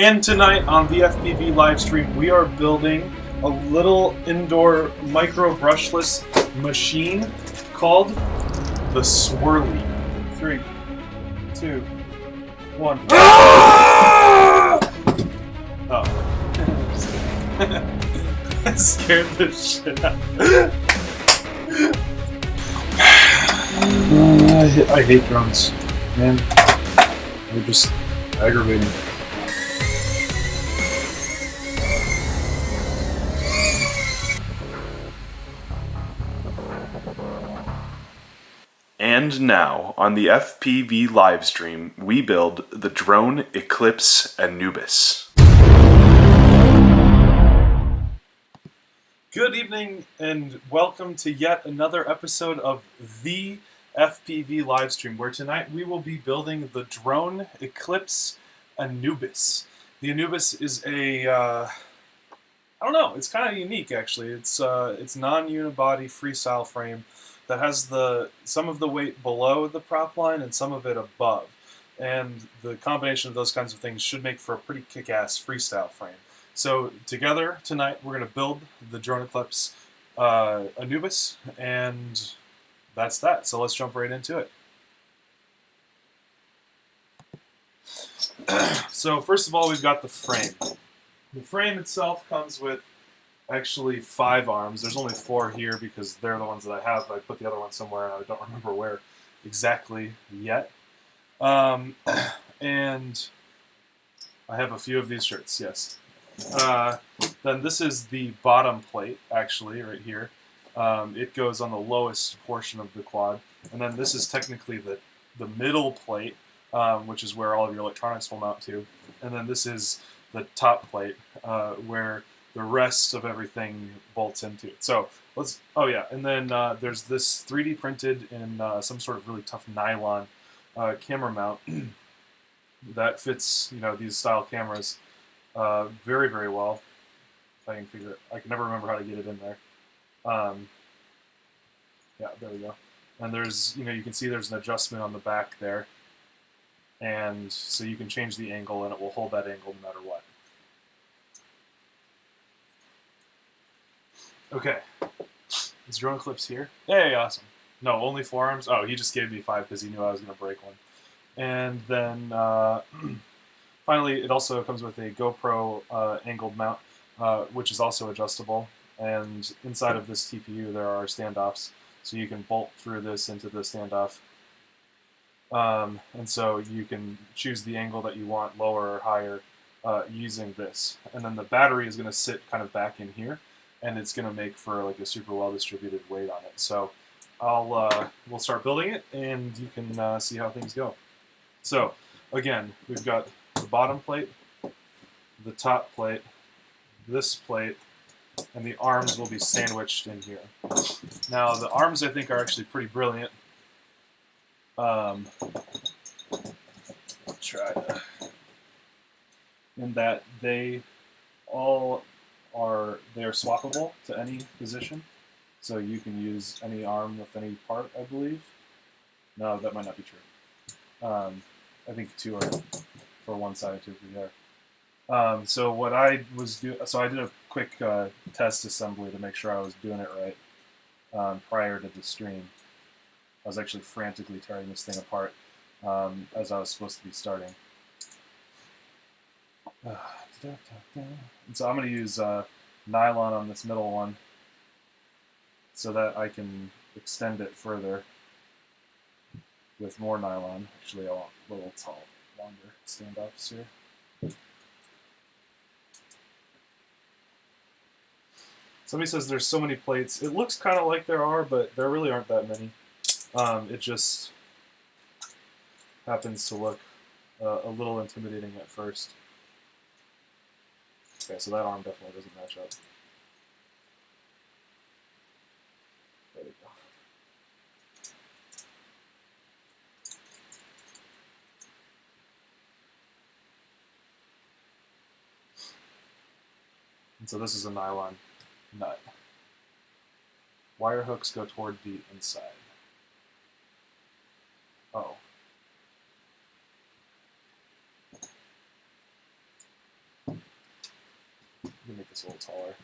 And tonight on the FPV livestream, we are building a little indoor micro brushless machine called the Swirly. 3, 2, 1. Ah! Oh. I scared the shit out. I hate drones, man. They're just aggravating. And now, on the FPV livestream, we build the drone Eclipse Anubis. Good evening, and welcome to yet another episode of the FPV livestream, where tonight we will be building the drone Eclipse Anubis. The Anubis is a, I don't know, it's kind of unique actually. It's non-unibody freestyle frame that has some of the weight below the prop line and some of it above. And the combination of those kinds of things should make for a pretty kick-ass freestyle frame. So together tonight we're going to build the drone Eclipse Anubis, and that's that. So let's jump right into it. So first of all, we've got the frame. The frame itself comes with actually 5 arms. There's only 4 here because they're the ones that I have. I put the other one somewhere and I don't remember where exactly yet. And I have a few of these shirts, yes. Then this is the bottom plate, actually, right here. It goes on the lowest portion of the quad. And then this is technically the middle plate, which is where all of your electronics will mount to. And then this is the top plate, where the rest of everything bolts into it. So let's, oh yeah, and then there's this 3D printed in some sort of really tough nylon camera mount that fits, you know, these style cameras very, very well. If I can figure it, I can never remember how to get it in there. Yeah, there we go. And there's, you know, you can see there's an adjustment on the back there, and so you can change the angle and it will hold that angle no matter what. Okay, is drone Eclipse here? Hey, awesome. No, only 4 arms? Oh, he just gave me 5 because he knew I was going to break one. And then finally, it also comes with a Gopro angled mount, which is also adjustable. And inside of this TPU, there are standoffs, so you can bolt through this into the standoff. And so you can choose the angle that you want, lower or higher, using this. And then the battery is going to sit kind of back in here, and it's going to make for like a super well distributed weight on it. So we'll start building it, and you can see how things go. So again, we've got the bottom plate, the top plate, this plate, and the arms will be sandwiched in here. Now the arms I think are actually pretty brilliant. I'll try to, in that they are swappable to any position, so you can use any arm with any part, I believe. No, that might not be true. I think 2 are for one side and 2 for the other. So what I was doing, so I did a quick test assembly to make sure I was doing it right prior to the stream. I was actually frantically tearing this thing apart as I was supposed to be starting. And so I'm going to use nylon on this middle one so that I can extend it further with more nylon. Actually, I want a little longer standoffs here. Somebody says there's so many plates. It looks kind of like there are, but there really aren't that many. It just happens to look a little intimidating at first. Okay, so that arm definitely doesn't match up. There we go. And so this is a nylon nut. Wire hooks go toward the inside. Oh. Let me make this a little taller.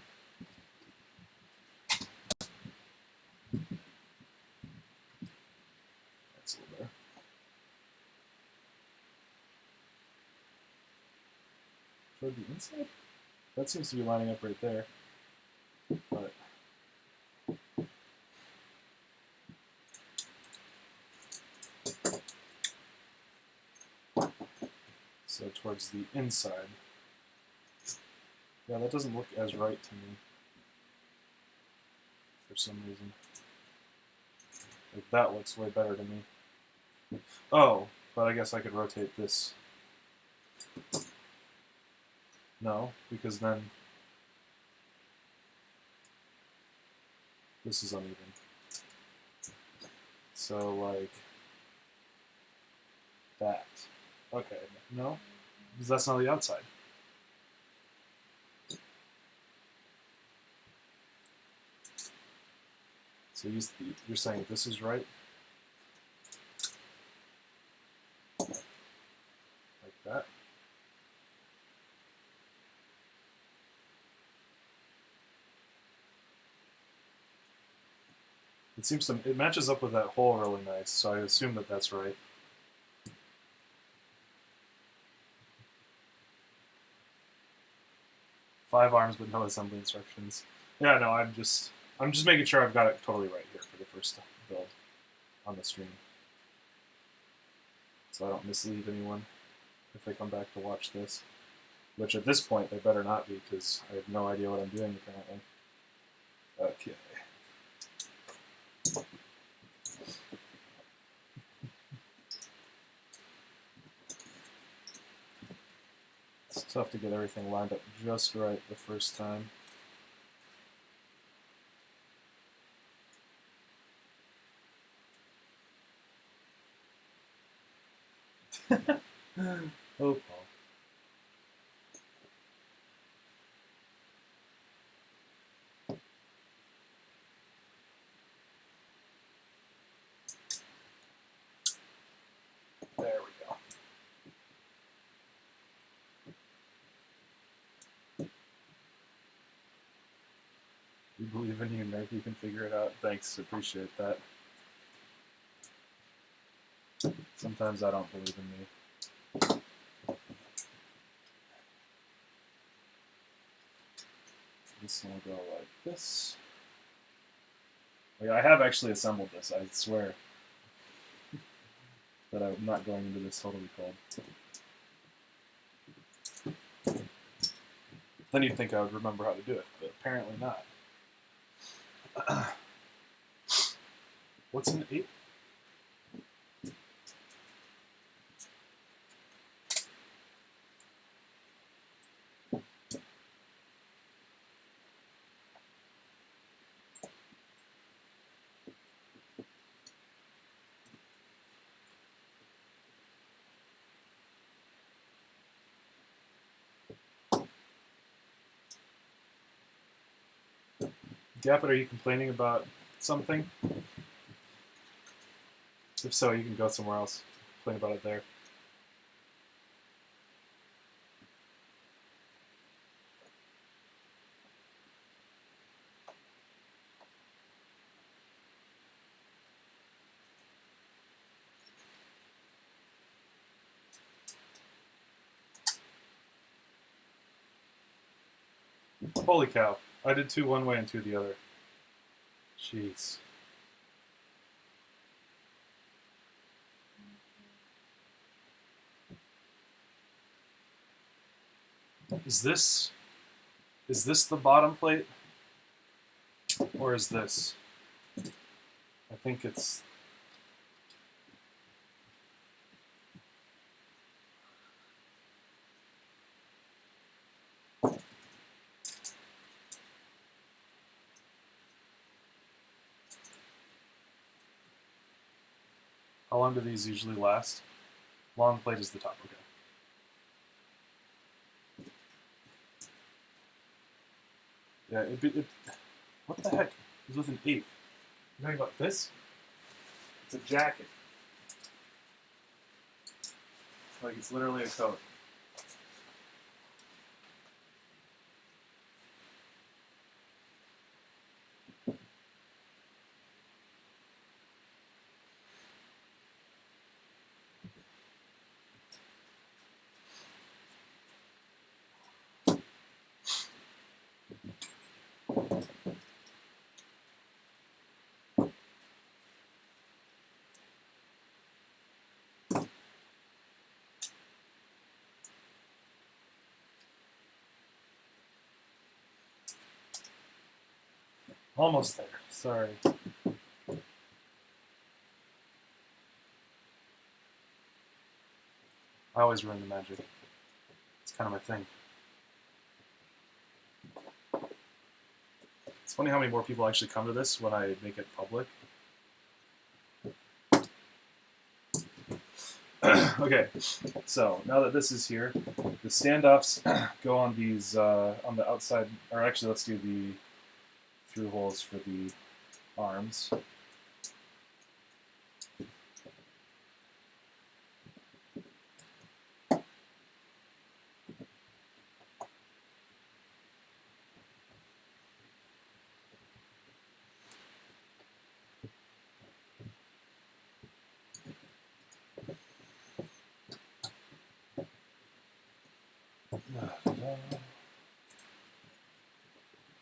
That's a little better. Toward the inside? That seems to be lining up right there. But so towards the inside. Yeah, that doesn't look as right to me for some reason. Like, that looks way better to me. Oh, but I guess I could rotate this. No, because then this is uneven. So, like, that. Okay, no? Because that's not the outside. So you're saying this is right? Like that? It matches up with that hole really nice, so I assume that that's right. Five arms but no assembly instructions. Yeah, no, I'm just making sure I've got it totally right here for the first build on the stream. So I don't mislead anyone if they come back to watch this. Which at this point they better not be, because I have no idea what I'm doing apparently. Okay. It's tough to get everything lined up just right the first time. Oh, Paul. There we go. You believe in you, Nick. You can figure it out. Thanks. Appreciate that. Sometimes I don't believe in me. This one will go like this. Oh, yeah, I have actually assembled this, I swear. But I'm not going into this totally cold. Then you'd think I would remember how to do it, but apparently not. What's an 8? Gapit, are you complaining about something? If so, you can go somewhere else. Complain about it there. Holy cow. I did 2 one way and 2 the other. Jeez. Is this the bottom plate? Or is this? I think it's... How long do these usually last? Long plate is the top, okay. Yeah, what the heck? It's with an 8. You're talking about this? It's a jacket. Like, it's literally a coat. Almost there. Sorry. I always ruin the magic. It's kind of my thing. It's funny how many more people actually come to this when I make it public. Okay, so now that this is here, the standoffs go on these, on the outside, or actually let's do the through holes for the arms.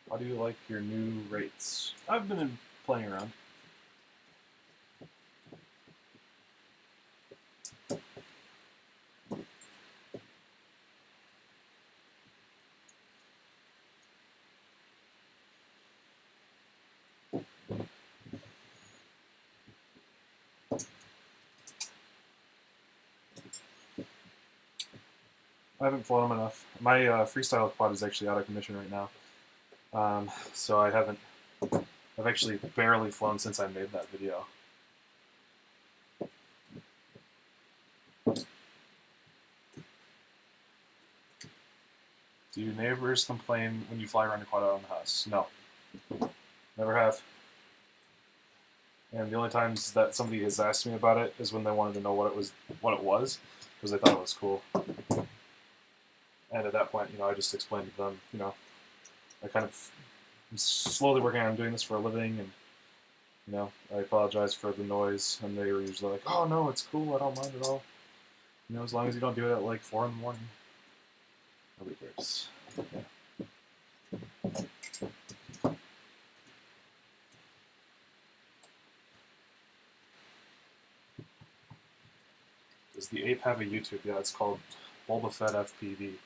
How do you like your new rates? I've been playing around. I haven't flown them enough. My freestyle quad is actually out of commission right now. So I've actually barely flown since I made that video. Do your neighbors complain when you fly around your quad out on the house? No. Never have. And the only times that somebody has asked me about it is when they wanted to know what it was, because they thought it was cool. And at that point, I just explained to them, I kind of am slowly working on doing this for a living, and I apologize for the noise, and they were usually like, "Oh no, it's cool. I don't mind at all. As long as you don't do it at like 4 in the morning." Nobody cares. Yeah. Does the ape have a YouTube? Yeah, it's called Boba Fett FPV.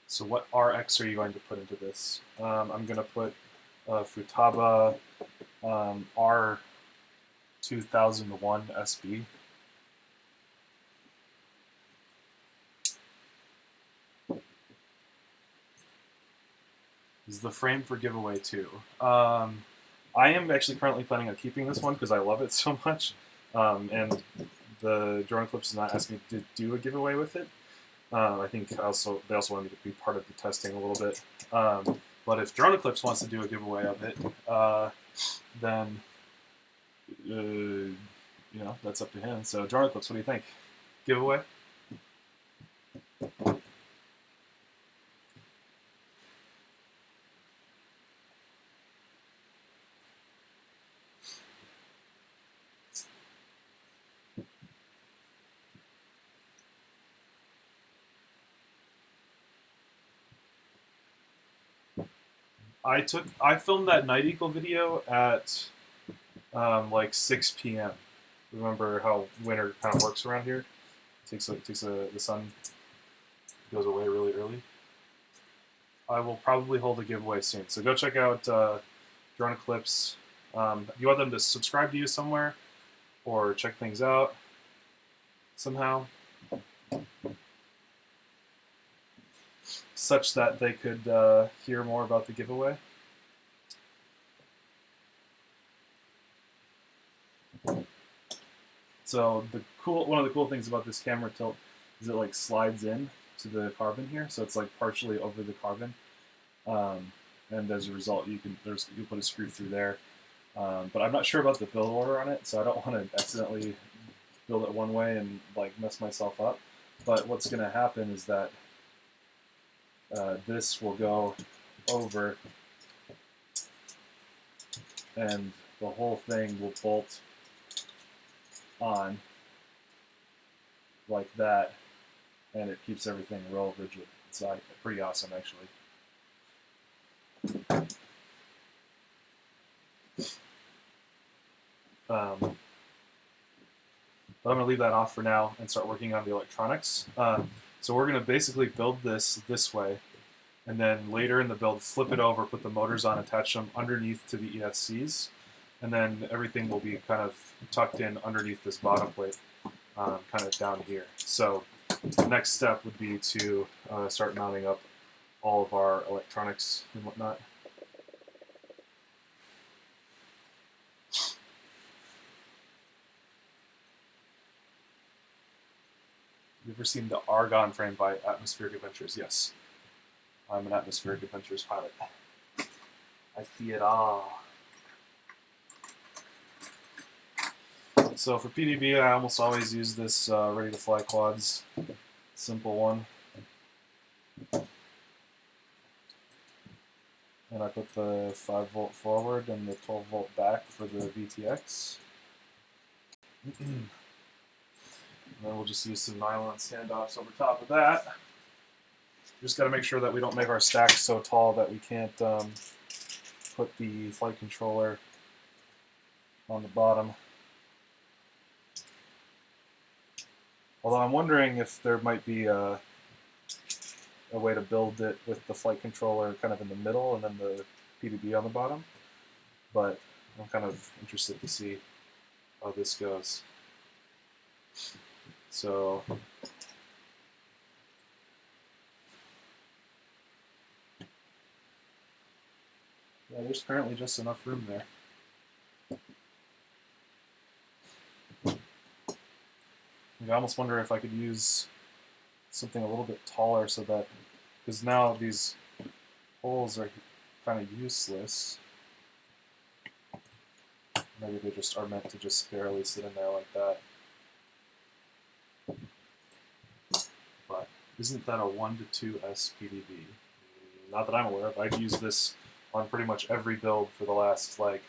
So what RX are you going to put into this? I'm going to put Futaba R2001 SB. This is the frame for giveaway too. I am actually currently planning on keeping this one because I love it so much. And the Drone Eclipse has not asked me to do a giveaway with it. I think they also wanted me to be part of the testing a little bit. But if Drone Eclipse wants to do a giveaway of it, then that's up to him. So Drone Eclipse, what do you think? Giveaway? I filmed that Night Eagle video at like 6 p.m. Remember how winter kind of works around here? The sun goes away really early. I will probably hold a giveaway soon, so go check out Drone Eclipse. You want them to subscribe to you somewhere, or check things out somehow, such that they could hear more about the giveaway. So one of the cool things about this camera tilt is it like slides in to the carbon here, so it's like partially over the carbon, and as a result, you put a screw through there. But I'm not sure about the build order on it, so I don't want to accidentally build it one way and like mess myself up. But what's going to happen is that this will go over, and the whole thing will bolt on like that, and it keeps everything real rigid. It's pretty awesome, actually. But I'm going to leave that off for now and start working on the electronics. So we're going to basically build this way, and then later in the build, flip it over, put the motors on, attach them underneath to the ESCs, and then everything will be kind of tucked in underneath this bottom plate, kind of down here. So the next step would be to start mounting up all of our electronics and whatnot. You ever seen the Argon frame by Atmospheric Adventures? Yes. I'm an Atmospheric Adventures pilot. I see it all. So for PDB, I almost always use this Ready to Fly quads. Simple one. And I put the 5 volt forward and the 12 volt back for the VTX. And then we'll just use some nylon standoffs over top of that. Just got to make sure that we don't make our stacks so tall that we can't put the flight controller on the bottom. Although I'm wondering if there might be a way to build it with the flight controller kind of in the middle and then the PDB on the bottom. But I'm kind of interested to see how this goes. So yeah, there's currently just enough room there. I almost wonder if I could use something a little bit taller so that, because now these holes are kind of useless. Maybe they just are meant to just barely sit in there like that. But isn't that a 1 to 2 SPDB? Not that I'm aware of. I've used this on pretty much every build for the last, like,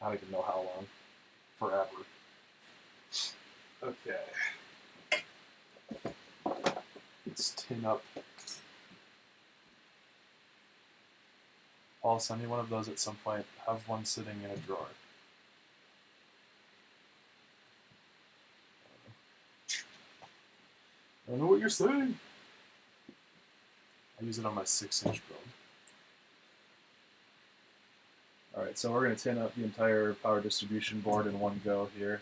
I don't even know how long. Forever. Okay. Let's tin up. I'll send you one of those at some point. Have one sitting in a drawer. I don't know what you're saying. I use it on my 6-inch build. Alright, so we're going to tin up the entire power distribution board in one go here.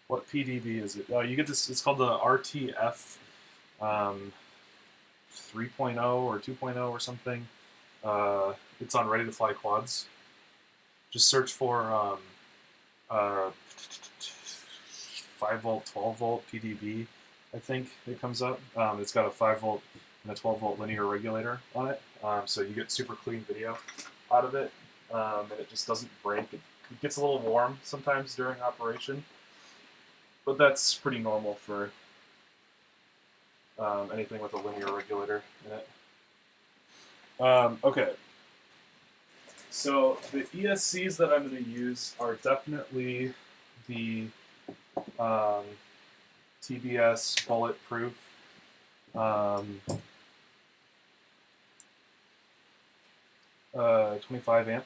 What PDB is it? You get this, it's called the RTF 3.0 or 2.0 or something. It's on Ready to Fly quads. Just search for 5 volt, 12 volt PDB, I think it comes up. It's got a 5 volt and a 12 volt linear regulator on it. So you get super clean video out of it. And it just doesn't break. It gets a little warm sometimes during operation. But that's pretty normal for anything with a linear regulator in it. Okay. So the ESCs that I'm going to use are definitely the TBS bulletproof 25 amp.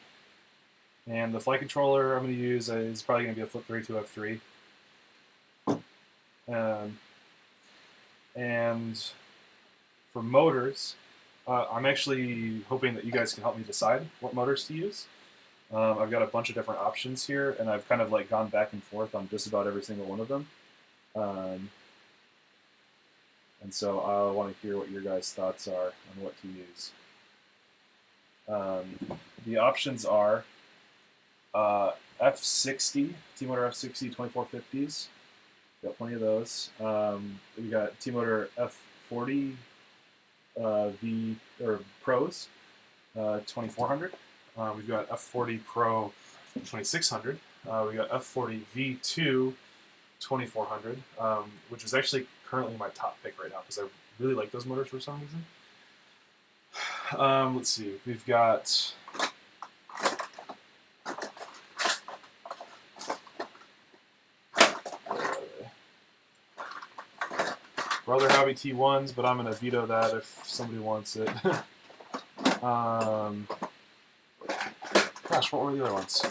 And the flight controller I'm going to use is probably going to be a Flip 32 F3. And for motors, I'm actually hoping that you guys can help me decide what motors to use. I've got a bunch of different options here, and I've kind of like gone back and forth on just about every single one of them. And so I want to hear what your guys' thoughts are on what to use. The options are F60, T-Motor F60 2450s. Got plenty of those. We got T-Motor F40 V or Pros 2400. We've got F40 Pro 2600. We got F40 V2 2400, which is actually currently my top pick right now because I really like those motors for some reason. Let's see. We've got Brother Hobby T1s, but I'm going to veto that if somebody wants it. Gosh, what were the other ones?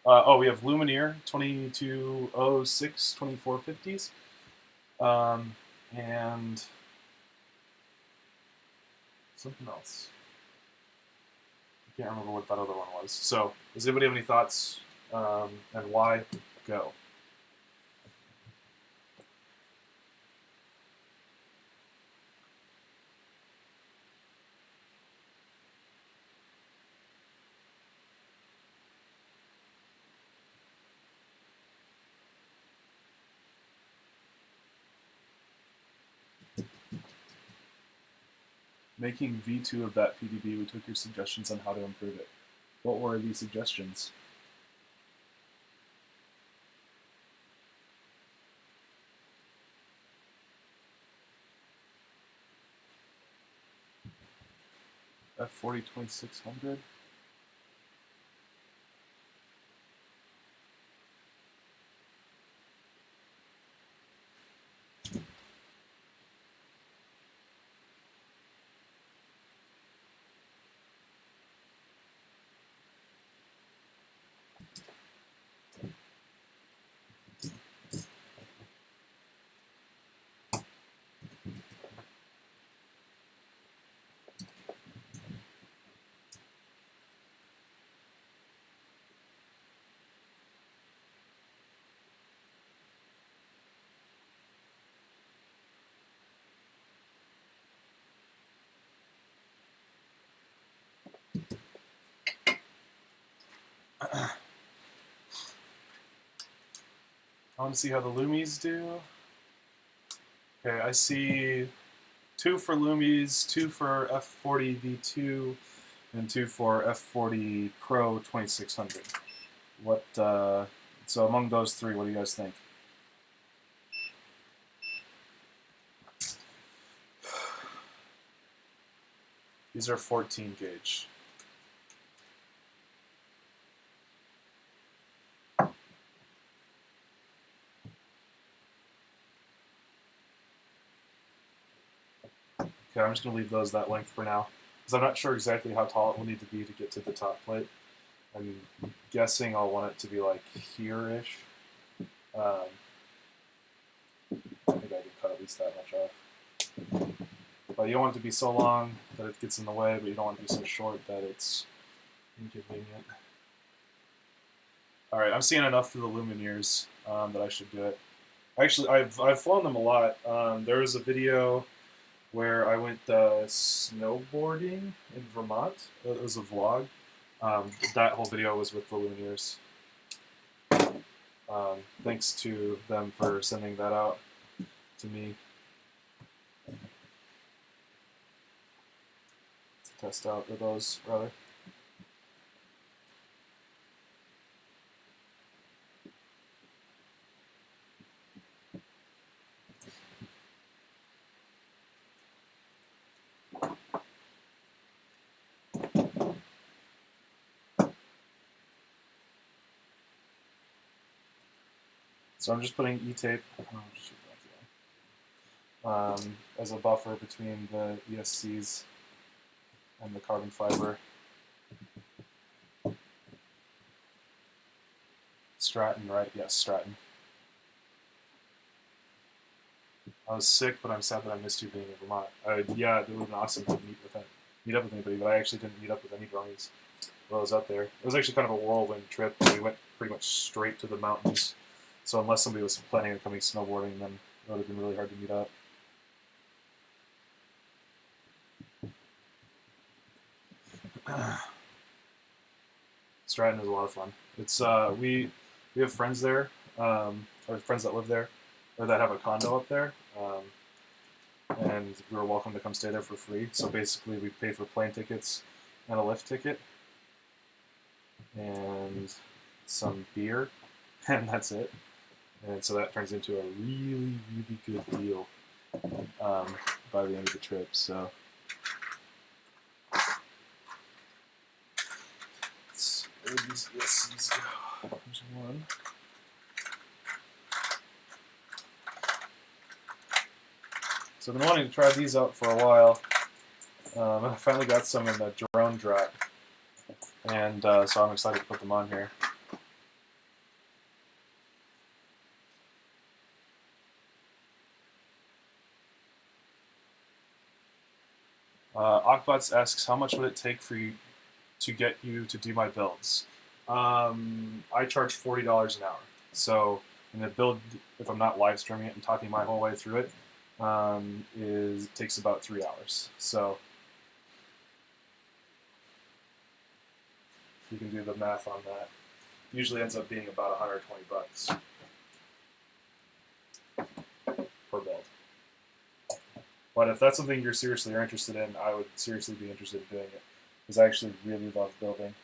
We have Lumineer 2206 2450s. And something else. I can't remember what that other one was. So, does anybody have any thoughts and why? Go. Making V2 of that PDB, we took your suggestions on how to improve it. What were these suggestions? F40 2600. I want to see how the Lumies do. Okay, I see 2 for Lumies, 2 for F40 V2, and 2 for F40 Pro 2600. What? So among those 3, what do you guys think? These are 14 gauge. Okay, I'm just going to leave those that length for now, because I'm not sure exactly how tall it will need to be to get to the top plate. I'm guessing I'll want it to be like here-ish. I think I could cut at least that much off. But you don't want it to be so long that it gets in the way, but you don't want it to be so short that it's inconvenient. All right, I'm seeing enough for the Lumineers that I should do it. Actually, I've flown them a lot. There was a video where I went snowboarding in Vermont. It was a vlog. That whole video was with the Lumineers. Thanks to them for sending that out to me. To test out those, rather. So I'm just putting E-tape as a buffer between the ESCs and the carbon fiber. Stratton, right? Yes, Stratton. I was sick, but I'm sad that I missed you being in Vermont. Yeah, it would have been awesome to meet up with anybody, but I actually didn't meet up with any drummies while I was up there. It was actually kind of a whirlwind trip, and we went pretty much straight to the mountains. So unless somebody was planning on coming snowboarding, then it would have been really hard to meet up. Stratton is a lot of fun. It's we have friends there, or friends that live there, or that have a condo up there. and we were welcome to come stay there for free. So basically, we pay for plane tickets and a lift ticket, and some beer, and that's it. And so that turns into a really, really good deal by the end of the trip. So where did these ESCs go? There's one. So I've been wanting to try these out for a while. I finally got some in the drone drop, and so I'm excited to put them on here. Ockbots asks, how much would it take for you to get you to do my builds? I charge $40 an hour. So, and the build, if I'm not live streaming it and talking my whole way through it, takes about 3 hours. So you can do the math on that. Usually ends up being about 120 bucks per build. But if that's something you're seriously interested in, I would seriously be interested in doing it, because I actually really love building.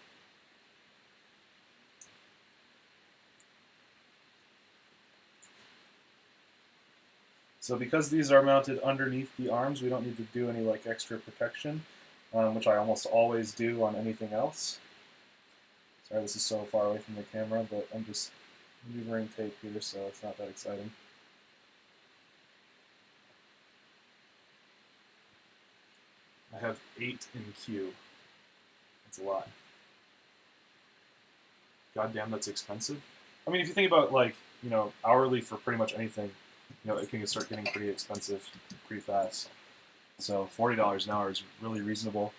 So because these are mounted underneath the arms, we don't need to do any like extra protection, which I almost always do on anything else. Sorry, this is so far away from the camera, but I'm just maneuvering tape here, so it's not that exciting. I have 8 in queue. That's a lot. Goddamn, that's expensive. I mean, if you think about, like, you know, hourly for pretty much anything, you know, it can start getting pretty expensive pretty fast. So $40 an hour is really reasonable.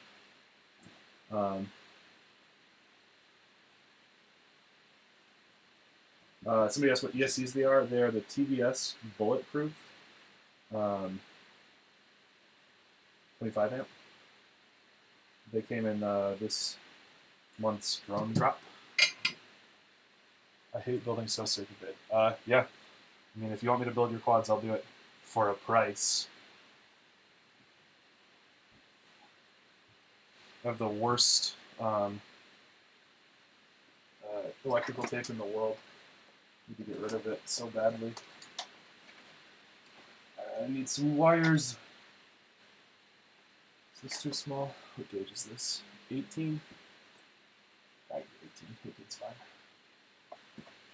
Somebody asked what ESCs they are. They are the TBS Bulletproof 25 amp. They came in this month's drone drop. I hate building, so sick of it. Yeah, I mean, if you want me to build your quads, I'll do it for a price. I have the worst electrical tape in the world. Need to get rid of it so badly. I need some wires. Is this too small? What gauge is this? 18? I get 18. 18's fine.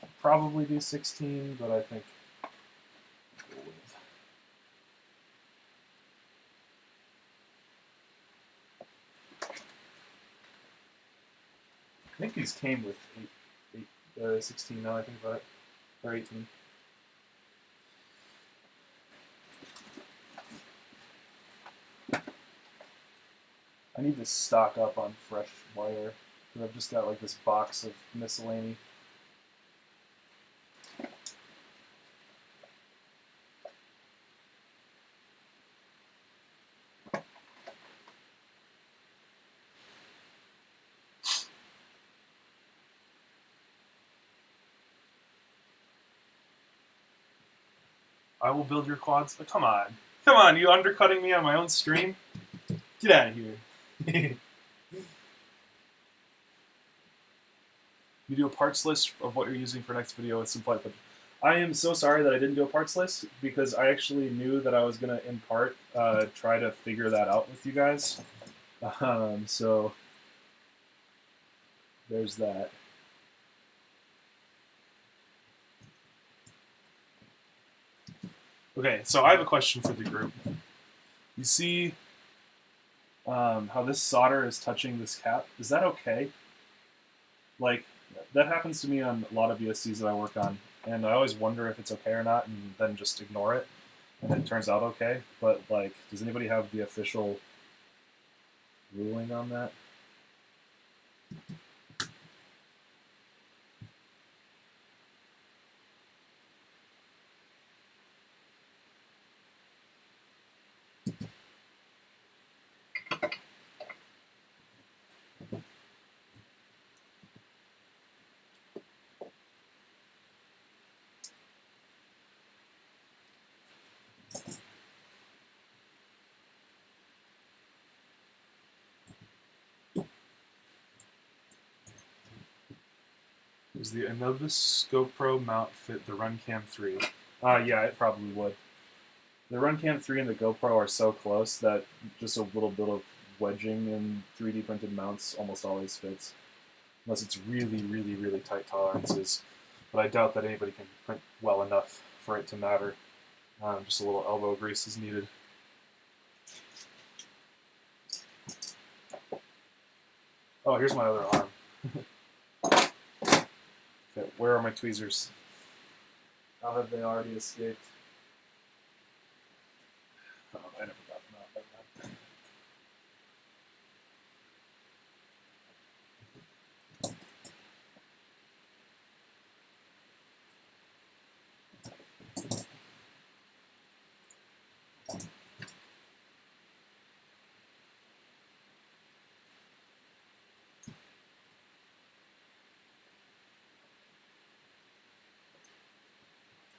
I'll probably do 16, but I think I'll go with. I think these came with 16 now, I think about it. Or 18. I need to stock up on fresh wire, because I've just got like this box of miscellany. I will build your quads. Oh, come on. Come on, you undercutting me on my own stream? Get out of here. You do a parts list of what you're using for next video with some flight footage. I am so sorry that I didn't do a parts list, because I actually knew that I was going to, in part, try to figure that out with you guys. So, there's that. Okay, so I have a question for the group. You see how this solder is touching this cap? Is that okay? Like, that happens to me on a lot of ESCs that I work on, and I always wonder if it's okay or not, and then just ignore it, and it turns out okay. But, like, does anybody have the official ruling on that? Does the Anubis GoPro mount fit the Runcam 3? Yeah, it probably would. The Runcam 3 and the GoPro are so close that just a little bit of wedging in 3D printed mounts almost always fits. Unless it's really, really, really tight tolerances. But I doubt that anybody can print well enough for it to matter. Just a little elbow grease is needed. Oh, here's my other arm. Okay, where are my tweezers? How have they already escaped? Oh, I never got them out like that.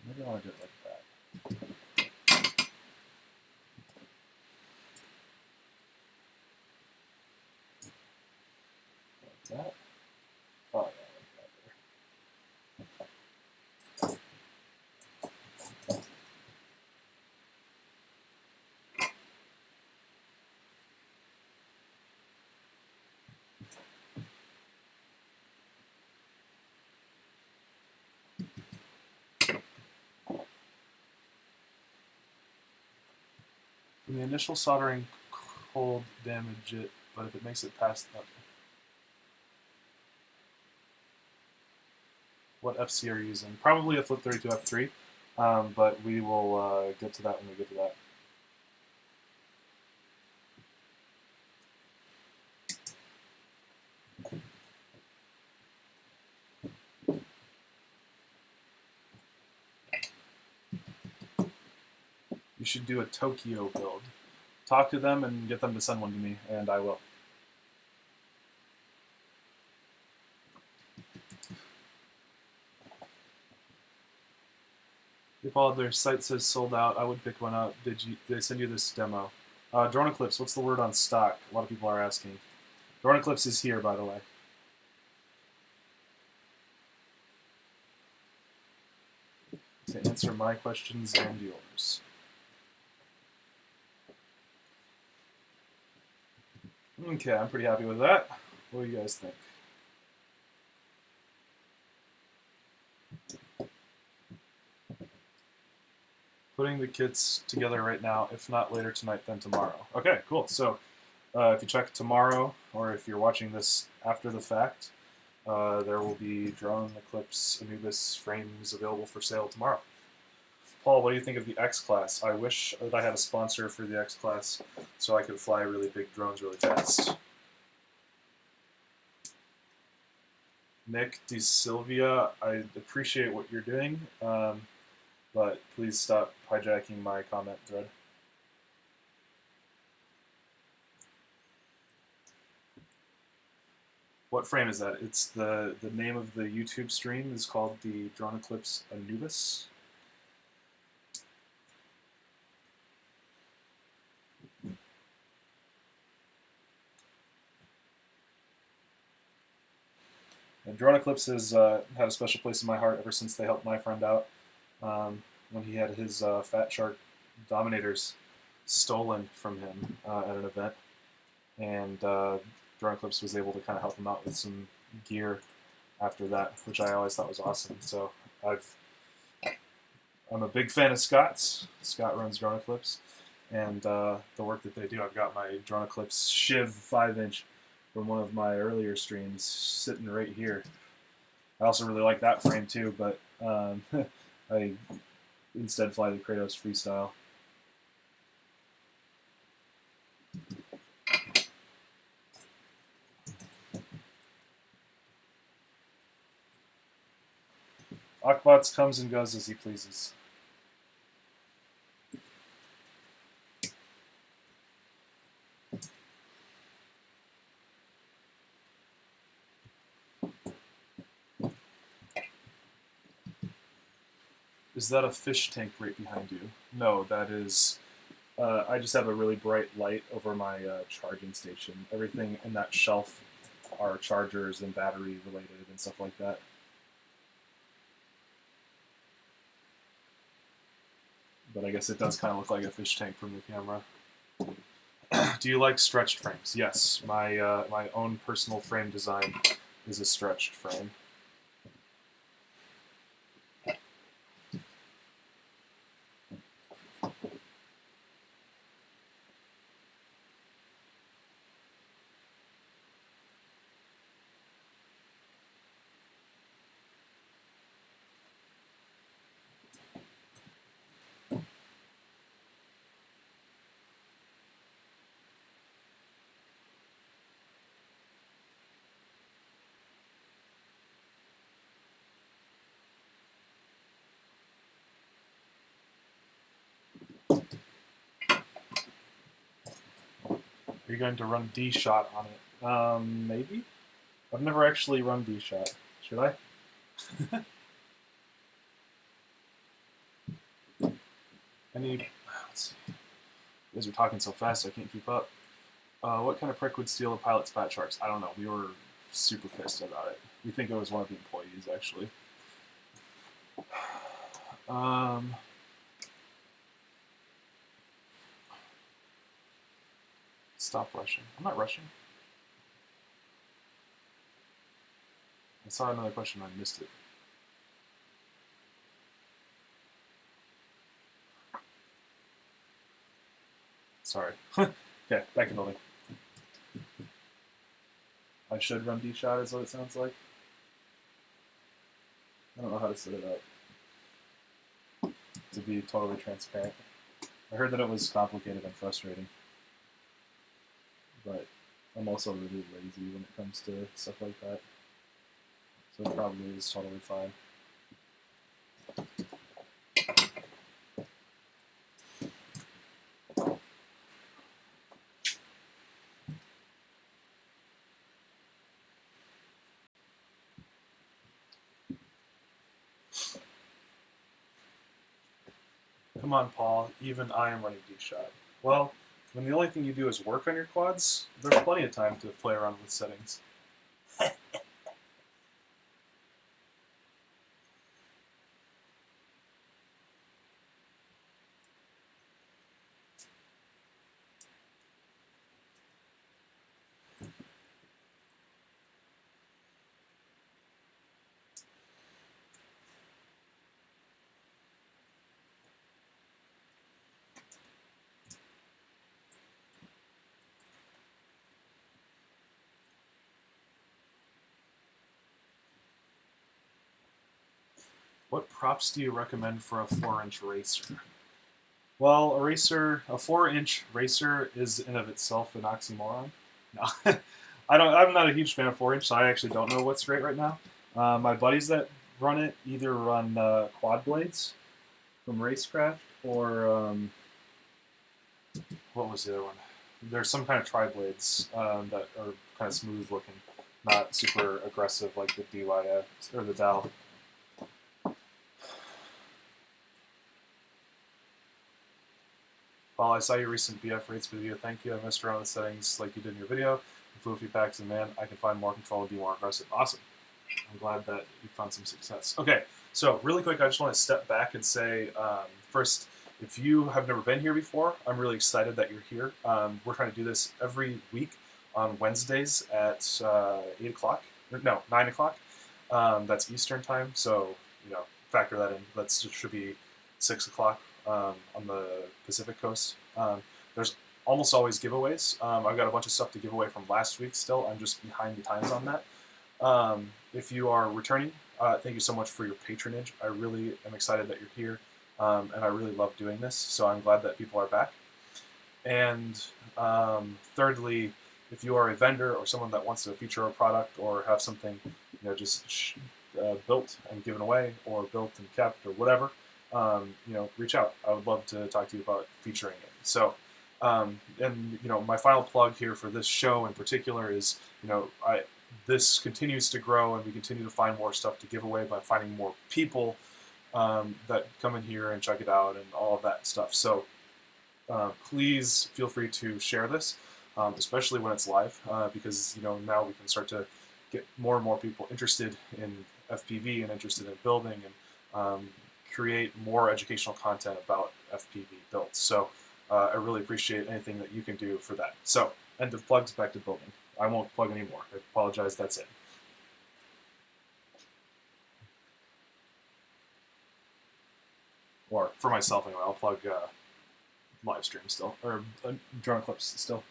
Maybe I want to do it like that. Like that? Oh, yeah, like that there. From the initial soldering, cold damage it, but if it makes it past that. What FC are you using? Probably a Flip 32 F3, but we will get to that when we get to that. You should do a Tokyo build. Talk to them and get them to send one to me, and I will. If all their site says sold out, I would pick one up. Did they send you this demo? Drone Eclipse, what's the word on stock? A lot of people are asking. Drone Eclipse is here, by the way. To answer my questions and yours. Okay, I'm pretty happy with that. What do you guys think? Putting the kits together right now, if not later tonight, then tomorrow. Okay, cool. So if you check tomorrow, or if you're watching this after the fact, there will be Drone Eclipse Anubis frames available for sale tomorrow. Paul, what do you think of the X-Class? I wish that I had a sponsor for the X-Class so I could fly really big drones really fast. Nick DeSilvia, I appreciate what you're doing, but please stop hijacking my comment thread. What frame is that? It's the name of the YouTube stream is called the Drone Eclipse Anubis. And Drone Eclipse has had a special place in my heart ever since they helped my friend out when he had his Fat Shark Dominators stolen from him at an event. And Drone Eclipse was able to kind of help him out with some gear after that, which I always thought was awesome. So I'm a big fan of Scott's. Scott runs Drone Eclipse, and the work that they do. I've got my Drone Eclipse Shiv 5-inch from one of my earlier streams sitting right here. I also really like that frame too, but I instead fly the Kratos Freestyle. Akbots comes and goes as he pleases. Is that a fish tank right behind you? No, that is... I just have a really bright light over my charging station. Everything in that shelf are chargers and battery related and stuff like that. but I guess it does kind of look like a fish tank from the camera. Do you like stretched frames? Yes, my own personal frame design is a stretched frame. Are you going to run D-Shot on it? Maybe? I've never actually run D-Shot. Should I? Let's see. You guys are talking so fast I can't keep up. What kind of prick would steal a pilot's bat sharks? I don't know. We were super pissed about it. We think it was one of the employees, actually. Stop rushing. I'm not rushing. I saw another question and I missed it. Sorry. Okay, back in building. I should run D-Shot is what it sounds like. I don't know how to set it up. To be totally transparent. I heard that it was complicated and frustrating. But I'm also really lazy when it comes to stuff like that. So it probably is totally fine. Come on, Paul. Even I am running D-Shot. Well, when the only thing you do is work on your quads, there's plenty of time to play around with settings. What props do you recommend for a 4-inch racer? Well, a 4-inch racer is in of itself an oxymoron. No, I'm not a huge fan of 4-inch, so I actually don't know what's great right now. My buddies that run it either run quad blades from Racecraft or what was the other one? There's some kind of tri-blades that are kind of smooth looking, not super aggressive like the DYS or the Dow. Paul, I saw your recent BF rates video. Thank you. I messed around with settings like you did in your video. Flew a few packs, and man, I can find more control and be more aggressive. Awesome. I'm glad that you found some success. Okay, so really quick, I just want to step back and say, first, if you have never been here before, I'm really excited that you're here. We're trying to do this every week on Wednesdays at 8 o'clock. No, 9 o'clock. That's Eastern time, so factor that in. That should be 6 o'clock on the Pacific Coast. There's almost always giveaways. I've got a bunch of stuff to give away from last week still. I'm just behind the times on that. If you are returning, thank you so much for your patronage. I really am excited that you're here, and I really love doing this, so I'm glad that people are back. And thirdly, if you are a vendor or someone that wants to feature a product or have something just built and given away or built and kept or whatever, reach out. I would love to talk to you about featuring it. So, and my final plug here for this show in particular is, this continues to grow and we continue to find more stuff to give away by finding more people that come in here and check it out and all of that stuff. So, please feel free to share this, especially when it's live, because now we can start to get more and more people interested in FPV and interested in building and create more educational content about FPV builds. So I really appreciate anything that you can do for that. So, end of plugs, back to building. I won't plug anymore. I apologize, that's it. Or for myself anyway, I'll plug Livestream still, or Drone Eclipse still.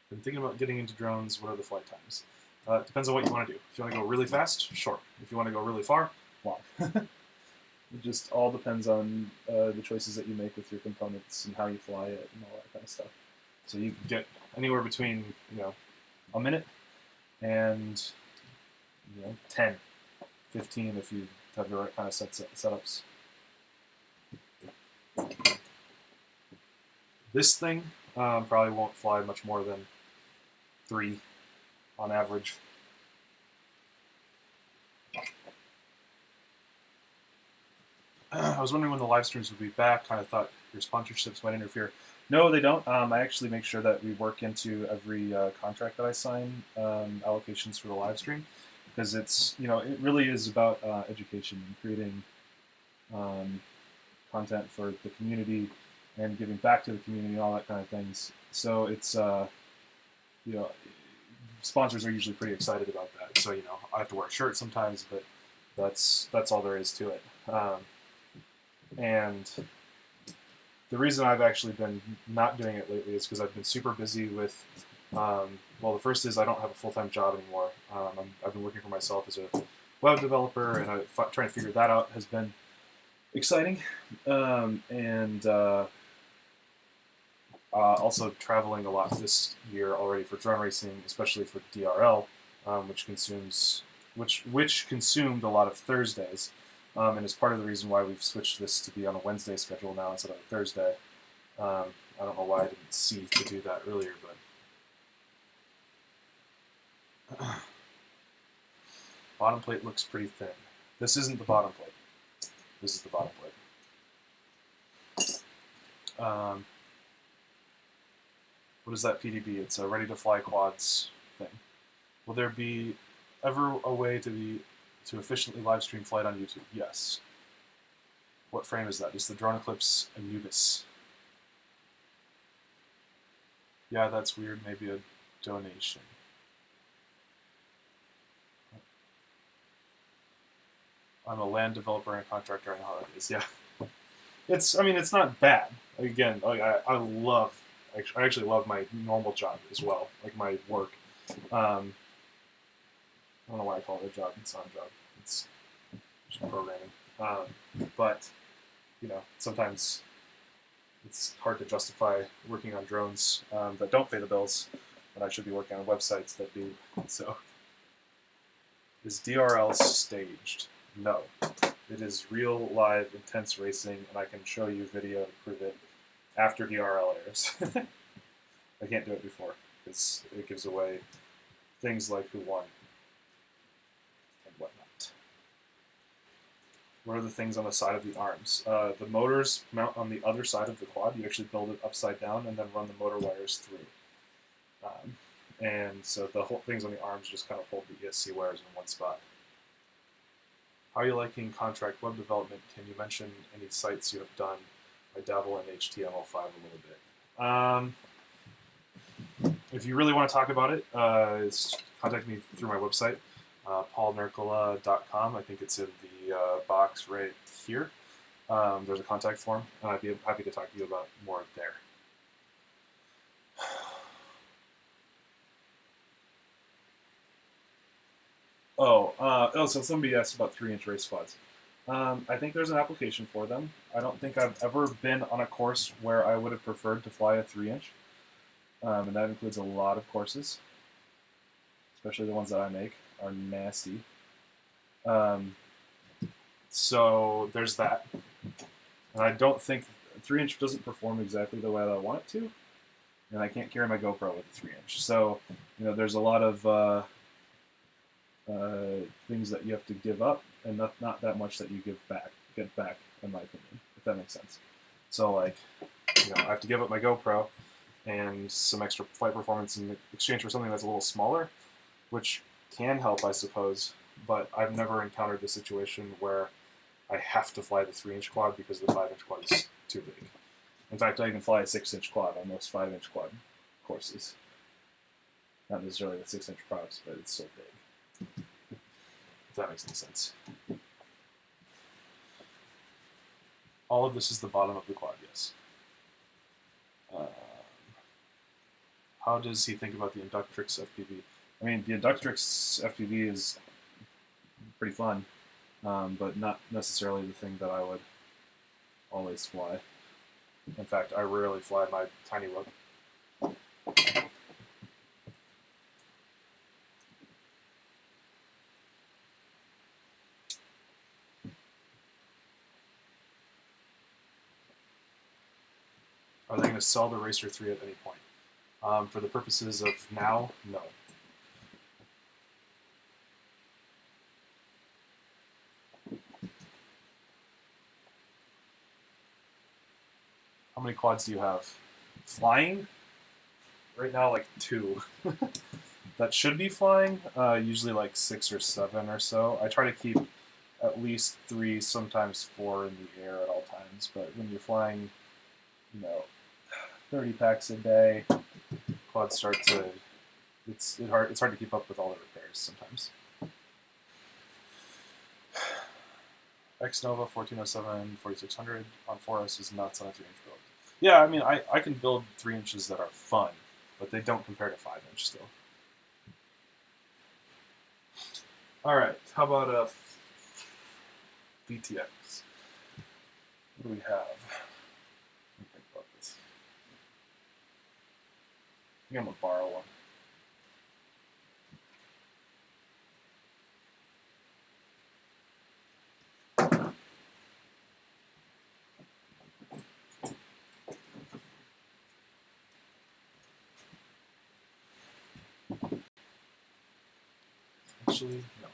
Been thinking about getting into drones. What are the flight times? It depends on what you want to do. If you want to go really fast, short. If you want to go really far, long. It just all depends on the choices that you make with your components and how you fly it and all that kind of stuff. So you can get anywhere between, a minute and 10, 15 if you have the right kind of setups. This thing probably won't fly much more than 3 on average. I was wondering when the live streams would be back. Kind of thought your sponsorships might interfere. No, they don't. I actually make sure that we work into every contract that I sign allocations for the live stream, because it's it really is about education and creating content for the community and giving back to the community and all that kind of things. So it's sponsors are usually pretty excited about that. So I have to wear a shirt sometimes, but that's all there is to it. And the reason I've actually been not doing it lately is because I've been super busy with, well, the first is I don't have a full-time job anymore. I've been working for myself as a web developer, and trying to figure that out has been exciting. And also traveling a lot this year already for drone racing, especially for DRL, which consumed a lot of Thursdays. And is part of the reason why we've switched this to be on a Wednesday schedule now instead of a Thursday. I don't know why I didn't see to do that earlier, but bottom plate looks pretty thin. This isn't the bottom plate. This is the bottom plate. What is that PDB? It's a ready to fly quads thing. Will there be ever a way to efficiently live stream flight on YouTube? Yes. What frame is that? It's the Drone Eclipse Anubis. Yeah, that's weird. Maybe a donation. I'm a land developer and a contractor. I know how that is. Yeah. It's not bad. Again, I actually love my normal job as well, like my work. I don't know why I call it a job. It's not a job. It's just programming. But sometimes it's hard to justify working on drones that don't pay the bills when I should be working on websites that do. So, is DRL staged? No. It is real, live, intense racing, and I can show you video to prove it after DRL airs. I can't do it before, because it gives away things like who won and whatnot. What are the things on the side of the arms? The motors mount on the other side of the quad. You actually build it upside down and then run the motor wires through. And so the whole things on the arms just kind of hold the ESC wires in one spot. How are you liking contract web development? Can you mention any sites you have done? I dabble in HTML5 a little bit. If you really want to talk about it, contact me through my website, paulnercola.com. I think it's in the box right here. There's a contact form, and I'd be happy to talk to you about more there. So somebody asked about 3-inch race quads. I think there's an application for them. I don't think I've ever been on a course where I would have preferred to fly a 3-inch. And that includes a lot of courses, especially the ones that I make are nasty. So there's that. And I don't think 3-inch doesn't perform exactly the way that I want it to. And I can't carry my GoPro with a 3-inch. So, there's a lot of things that you have to give up and not that much that you get back, in my opinion, if that makes sense. So like, I have to give up my GoPro and some extra flight performance in exchange for something that's a little smaller, which can help, I suppose. But I've never encountered the situation where I have to fly the 3-inch quad because the 5-inch quad is too big. In fact, I even fly a 6-inch quad on most 5-inch quad courses. Not necessarily the 6-inch props, but it's so big. If that makes any sense. All of this is the bottom of the quad, yes. How does he think about the Inductrix FPV? I mean, the Inductrix FPV is pretty fun, but not necessarily the thing that I would always fly. In fact, I rarely fly my tiny rope. Are they going to sell the Racer 3 at any point? For the purposes of now, no. How many quads do you have? Flying? Right now, like 2. That should be flying, usually like 6 or 7 or so. I try to keep at least 3, sometimes 4 in the air at all times, but when you're flying, 30 packs a day, quads start to, it's hard to keep up with all the repairs sometimes. Xnova 1407 4600 on 4S is nuts on a 3-inch build. Yeah, I mean, I can build 3 inches that are fun, but they don't compare to 5-inch still. All right, how about a VTX? What do we have? Let me think about this. I think I'm gonna borrow one. Actually, no.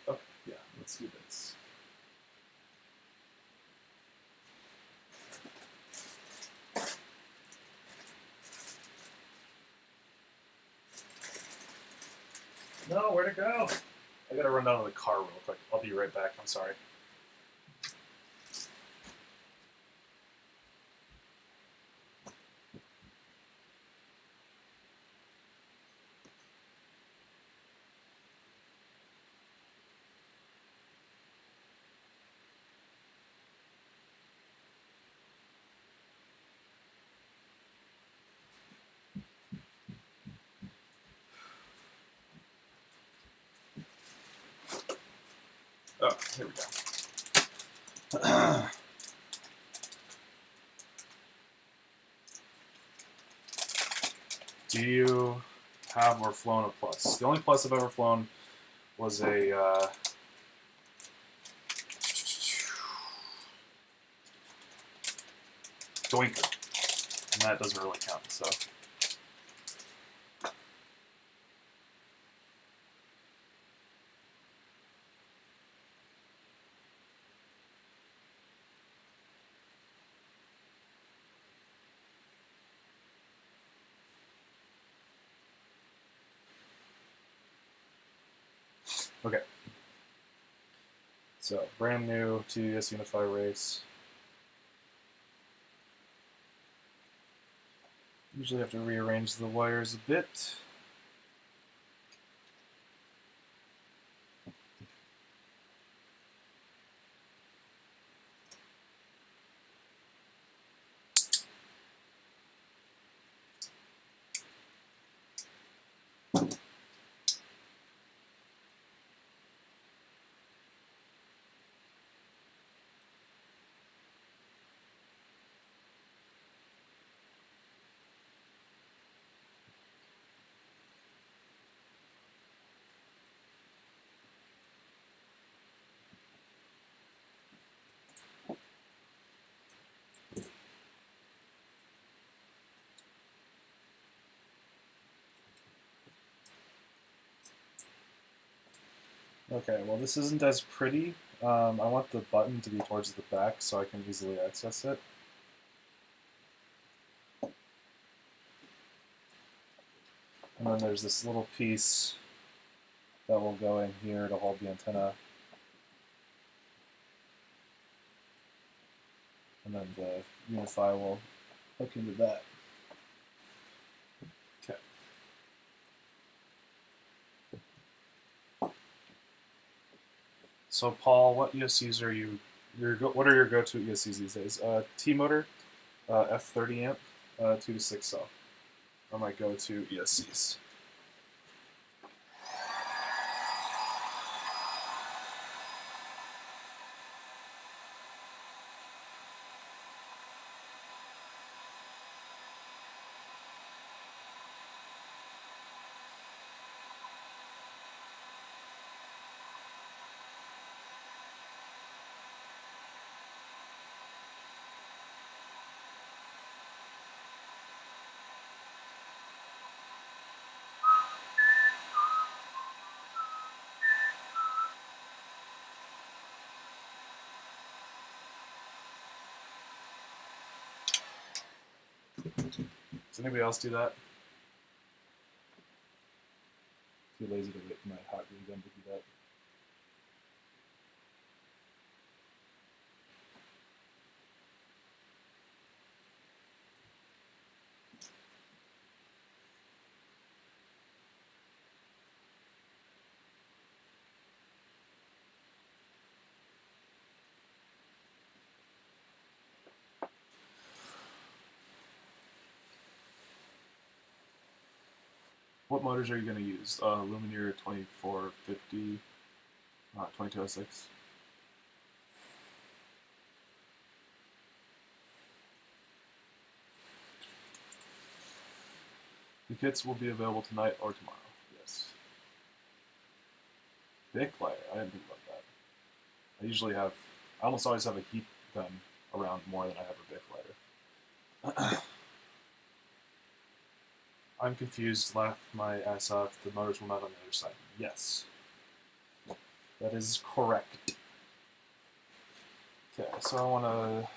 Okay, yeah, let's do this. No, where'd it go? I gotta run down to the car real quick. I'll be right back. I'm sorry. Oh, here we go. Do you have or flown a Plus? The only Plus I've ever flown was a Doinker, and that doesn't really count, so. Okay. So, brand new TDS Unify race. Usually have to rearrange the wires a bit. Okay, well this isn't as pretty. I want the button to be towards the back so I can easily access it. And then there's this little piece that will go in here to hold the antenna. And then the Unify will hook into that. Okay. So Paul, what ESCs are you? What are your go-to ESCs these days? T-motor, F30 amp, 2 to 6 cell are my go-to ESCs. Does anybody else do that? Too lazy to wait for my hot glue gun to do that. What motors are you going to use? Lumineer 2450, 2206. The kits will be available tonight or tomorrow. Yes. Bic lighter. I didn't think about that. I almost always have a heat gun around more than I have a Bic lighter. I'm confused. Laugh my ass off. The motors will not on the other side. Yes. That is correct. Okay, so I want to...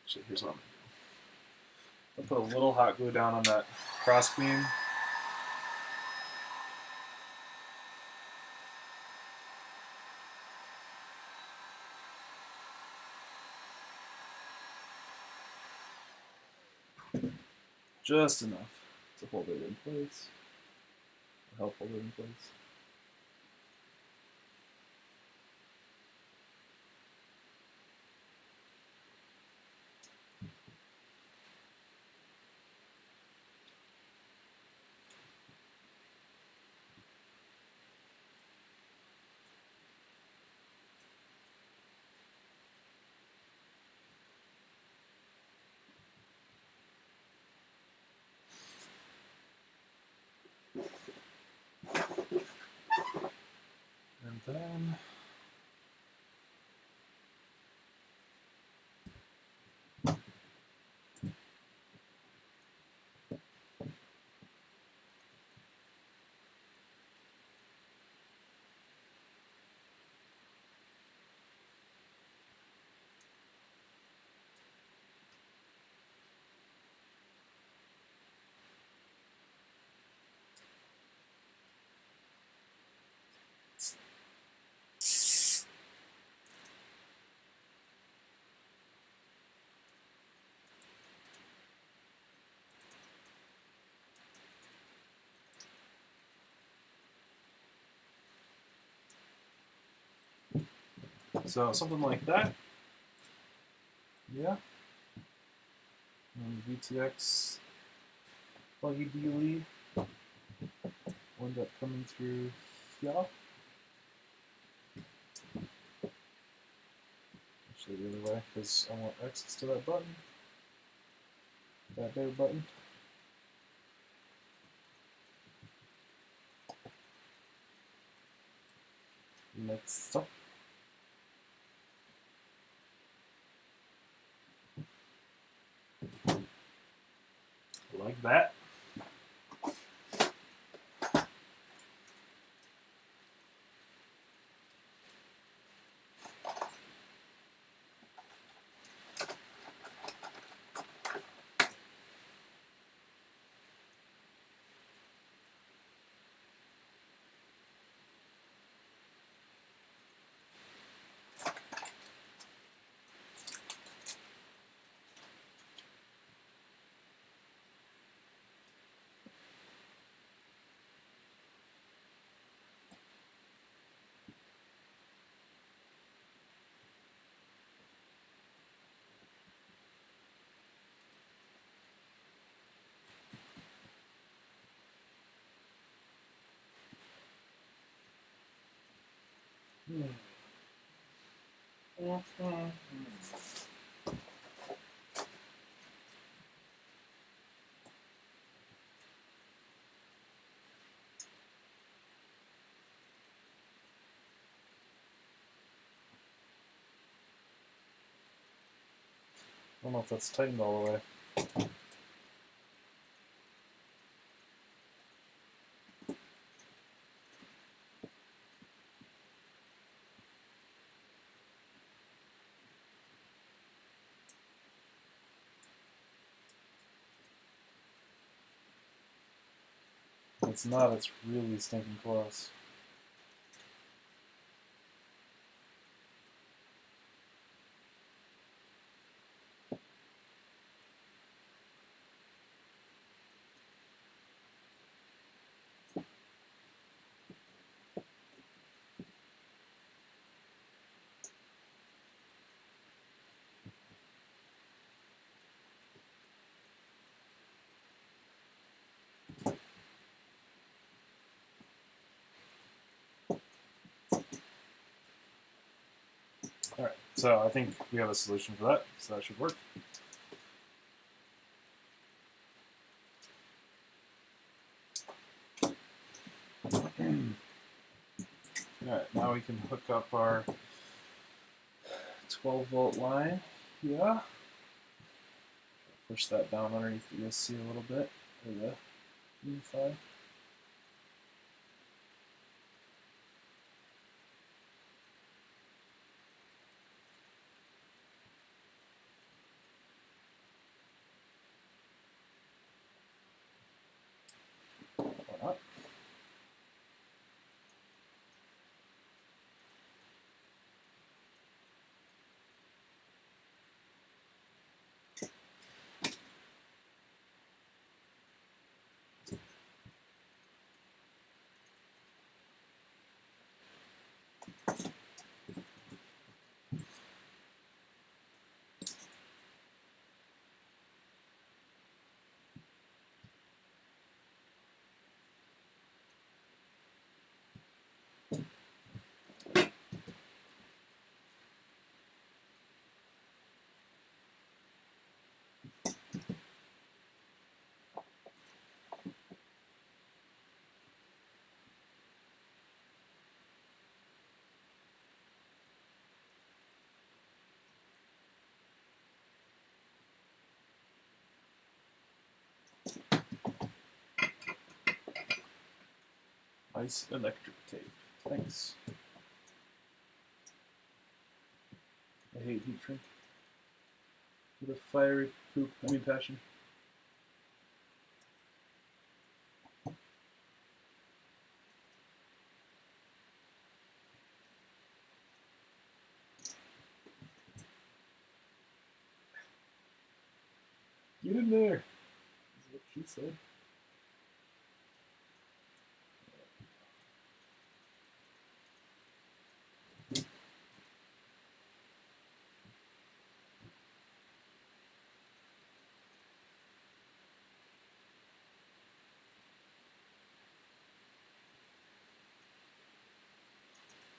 Actually, here's what I'm going to do. I'll put a little hot glue down on that crossbeam. Just enough to hold it in place, or help hold it in place. And then so something like that. Yeah. And VTX pluggy dealy will end up coming through here. Actually, the other way, because I want access to that button. That there button. Like so. Like that. I don't know if that's tightened all the way. If it's not, it's really stinking close. Alright, so I think we have a solution for that, so that should work. Alright, now we can hook up our 12-volt line. Yeah. Push that down underneath the ESC a little bit, or the Unify. Why not? Nice electric tape. Thanks. I hate heat shrink. With a fiery poop, passion. Get in there! That's what she said.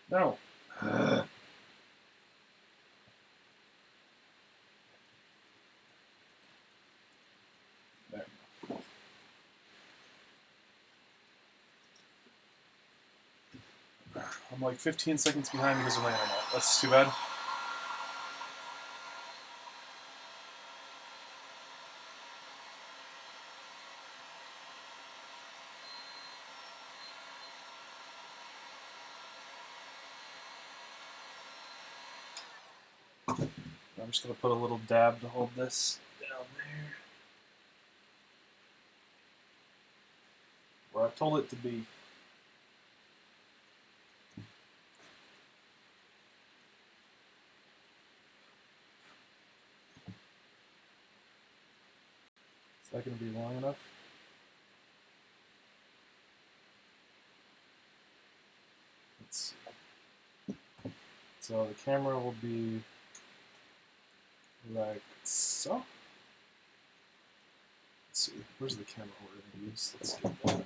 No. There. I'm like 15 seconds behind because of my internet. That's too bad. I'm just going to put a little dab to hold this down there. Where I told it to be. Is that going to be long enough? Let's see. So the camera will be like so. Let's see. Where's the camera we're going to use? Let's get that out.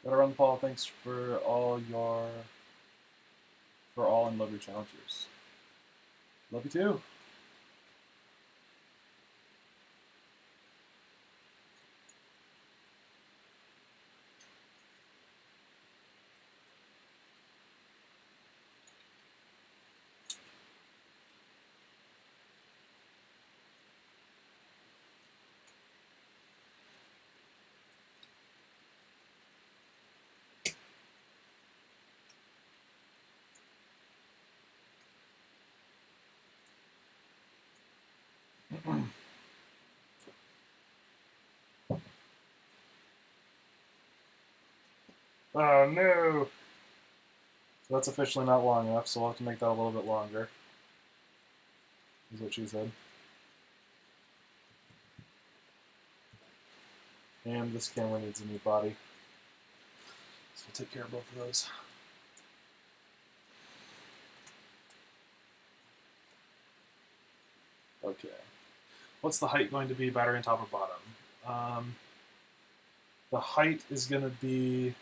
Gotta run, Paul. Thanks for all and love your challengers. Love you too. Oh no! So that's officially not long enough, so we'll have to make that a little bit longer. Is what she said. And this camera needs a new body. So we'll take care of both of those. Okay. What's the height going to be, battery on top or bottom? The height is going to be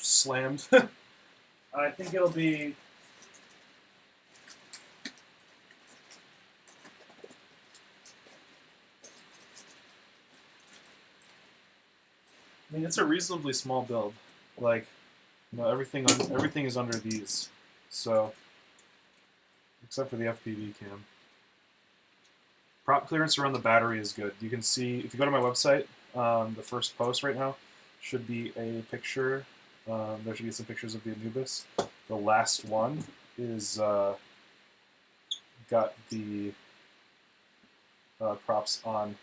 slammed. I think it'll be... I mean, it's a reasonably small build. Like, you know, everything is under these. So, except for the FPV cam. Prop clearance around the battery is good. You can see, if you go to my website, the first post right now should be a picture. There should be some pictures of the Anubis. The last one is got the props on.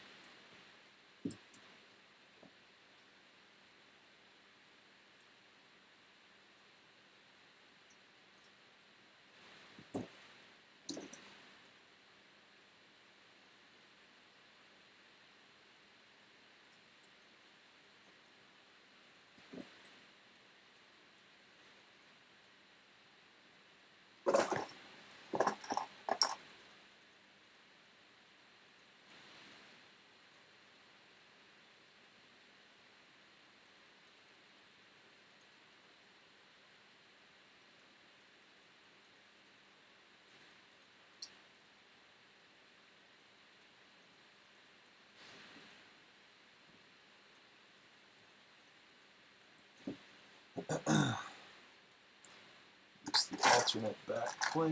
It's the alternate back plate.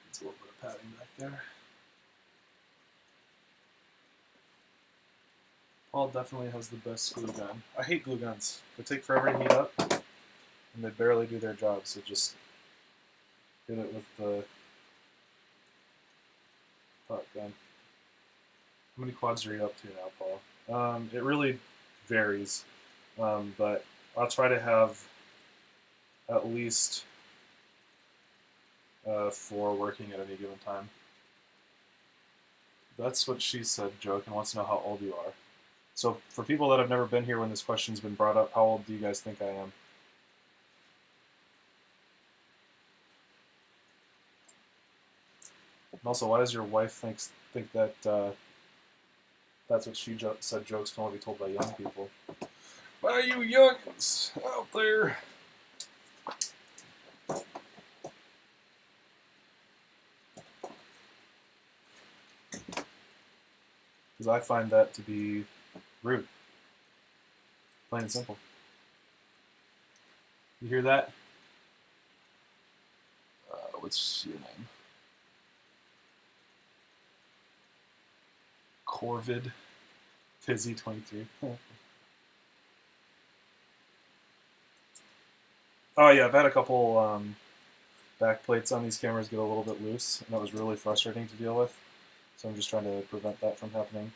It's a little bit of padding back there. Paul definitely has the best glue gun. I hate glue guns. They take forever to heat up, and they barely do their job, so just hit it with the hot gun. How many quads are you up to now, Paul? It really varies, but I'll try to have at least 4 working at any given time. That's what she said, Joke, and wants to know how old you are. So for people that have never been here when this question's been brought up, how old do you guys think I am? And also, why does your wife think that that's what she said jokes can only be told by young people? Why you youngins out there? Because I find that to be rude. Plain and simple. You hear that? What's your name? Corvid. Fizzy23. Oh yeah, I've had a couple back plates on these cameras get a little bit loose, and that was really frustrating to deal with. So I'm just trying to prevent that from happening.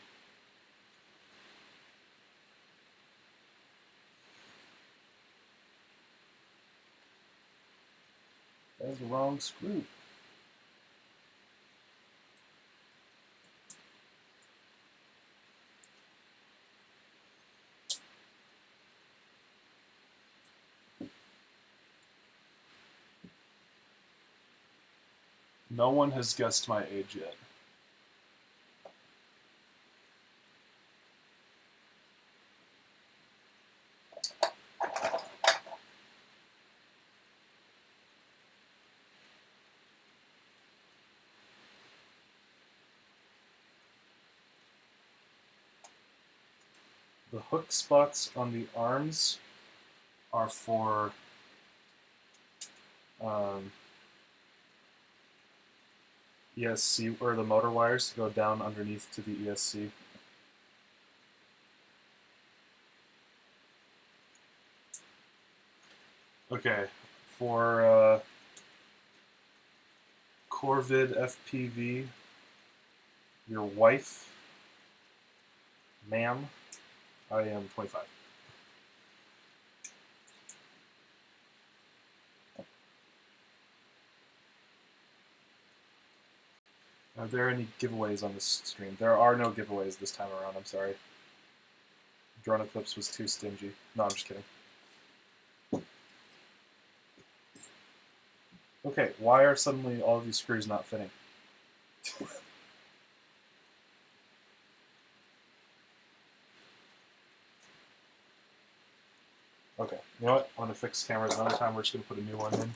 That was the wrong screw. No one has guessed my age yet. The hook spots on the arms are for ESC, or the motor wires to go down underneath to the ESC. Okay, for Corvid FPV, your wife, ma'am, I am 25. Are there any giveaways on this stream? There are no giveaways this time around, I'm sorry. Drone Eclipse was too stingy. No, I'm just kidding. Okay, why are suddenly all of these screws not fitting? Okay, you know what? I want to fix cameras another time. We're just going to put a new one in.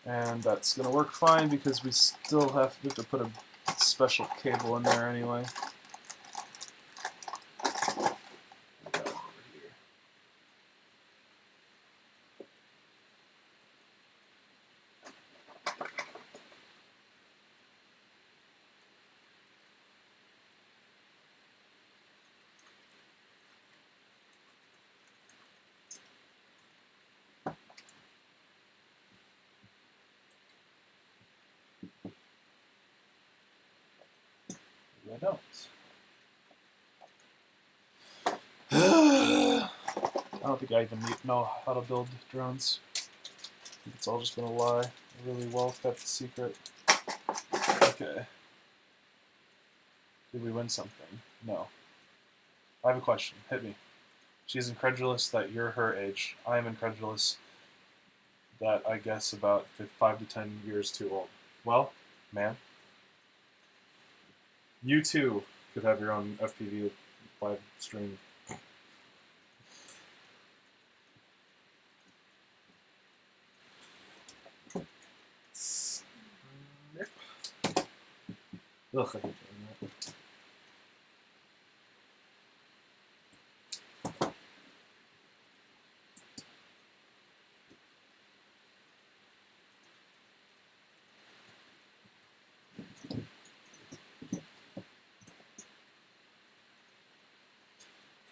And that's going to work fine because we still have to put a special cable in there anyway. I don't. I don't think I even know how to build drones. It's all just been a lie. A really well-kept secret. Okay. Did we win something? No. I have a question. Hit me. She's incredulous that you're her age. I am incredulous that I guess about 5 to 10 years too old. Well, man, you too could have your own FPV live stream. Snip. Ugh, I hate doing that.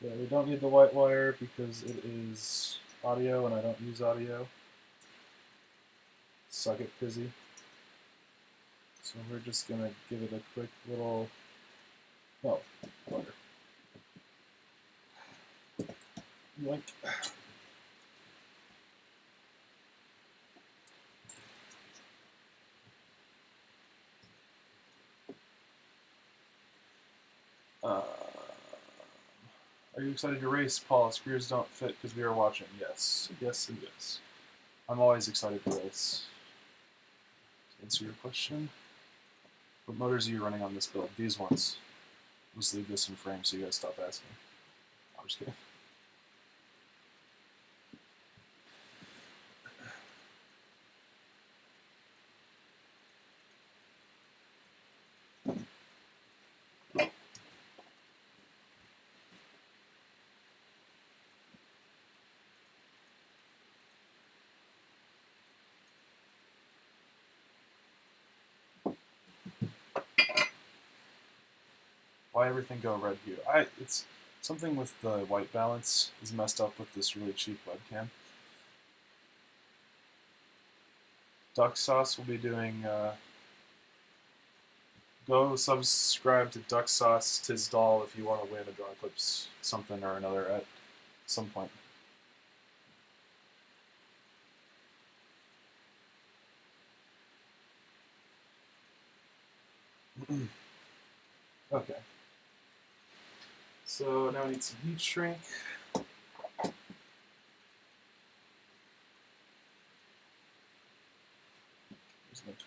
Yeah, we don't need the white wire because it is audio and I don't use audio. Suck it, Pizzy. So we're just going to give it a quick little... Oh, wire. Yoink. Are you excited to race, Paul? Screws don't fit because we are watching. Yes. Yes and yes. I'm always excited to race. To answer your question, what motors are you running on this build? These ones. Let's leave this in frame so you guys stop asking. I'm just kidding. Why everything go red hue? It's something with the white balance is messed up with this really cheap webcam. Duck Sauce will be doing. Go subscribe to Duck Sauce Tisdall if you want to win a Drone Eclipse something or another at some point. Okay. So now I need some heat shrink.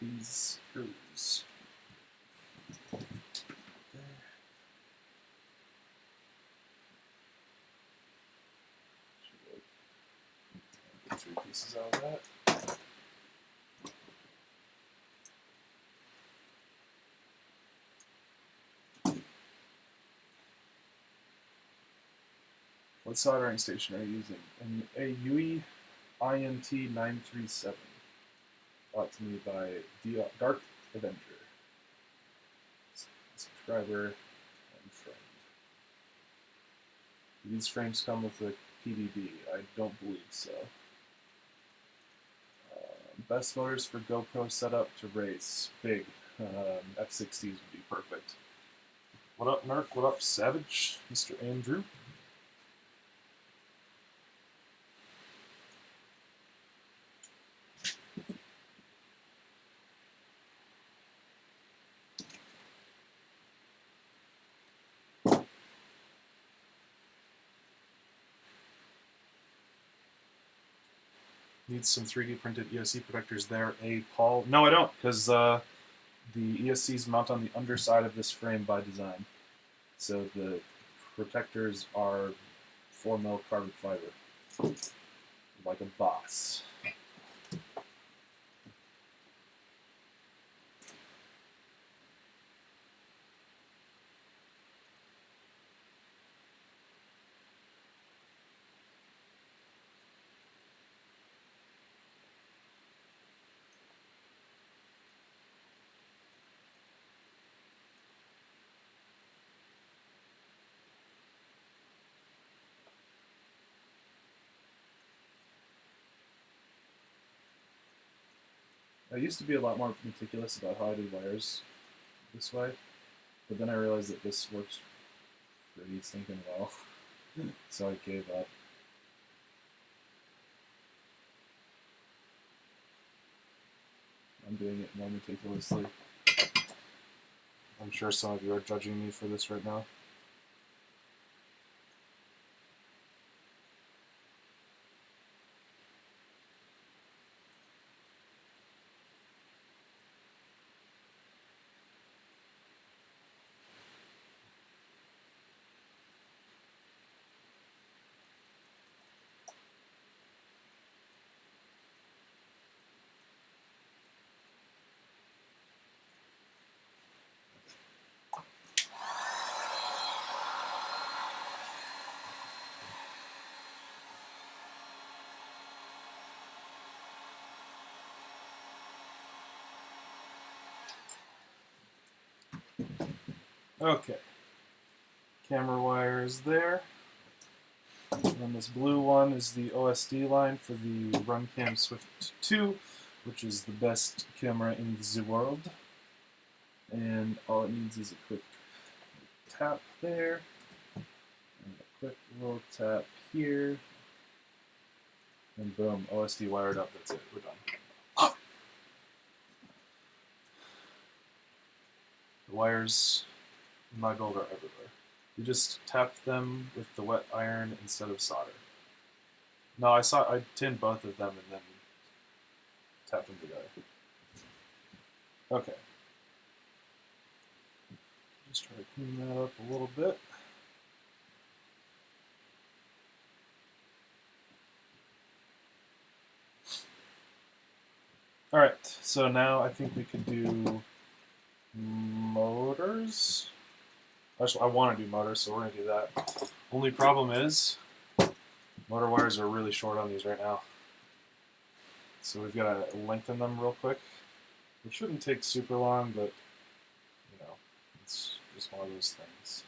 these screws. Get 3 pieces out of that. What soldering station are you using? A UE INT 937. Brought to me by Dark Avenger. Subscriber and friend. Do these frames come with a PDB? I don't believe so. Best motors for GoPro setup to race. Big. F60s would be perfect. What up, Merc? What up, Savage? Mr. Andrew? Needs some 3D printed ESC protectors there, Paul? No, I don't, because the ESCs mount on the underside of this frame by design. So the protectors are 4mm carbon fiber, like a boss. I used to be a lot more meticulous about how I do wires this way, but then I realized that this works pretty stinking well, so I gave up. I'm doing it more meticulously. I'm sure some of you are judging me for this right now. Okay, camera wire is there. And this blue one is the OSD line for the Runcam Swift 2, which is the best camera in the world. And all it needs is a quick tap there, and a quick little tap here, and boom, OSD wired up, that's it, we're done. The wires in my build are everywhere. You just tap them with the wet iron instead of solder. No, I tinned both of them and then tapped them together. Okay. Just try to clean that up a little bit. Alright, so now I think we could do motors. Actually, I want to do motors, so we're going to do that. Only problem is, motor wires are really short on these right now. So we've got to lengthen them real quick. It shouldn't take super long, but, you know, it's just one of those things.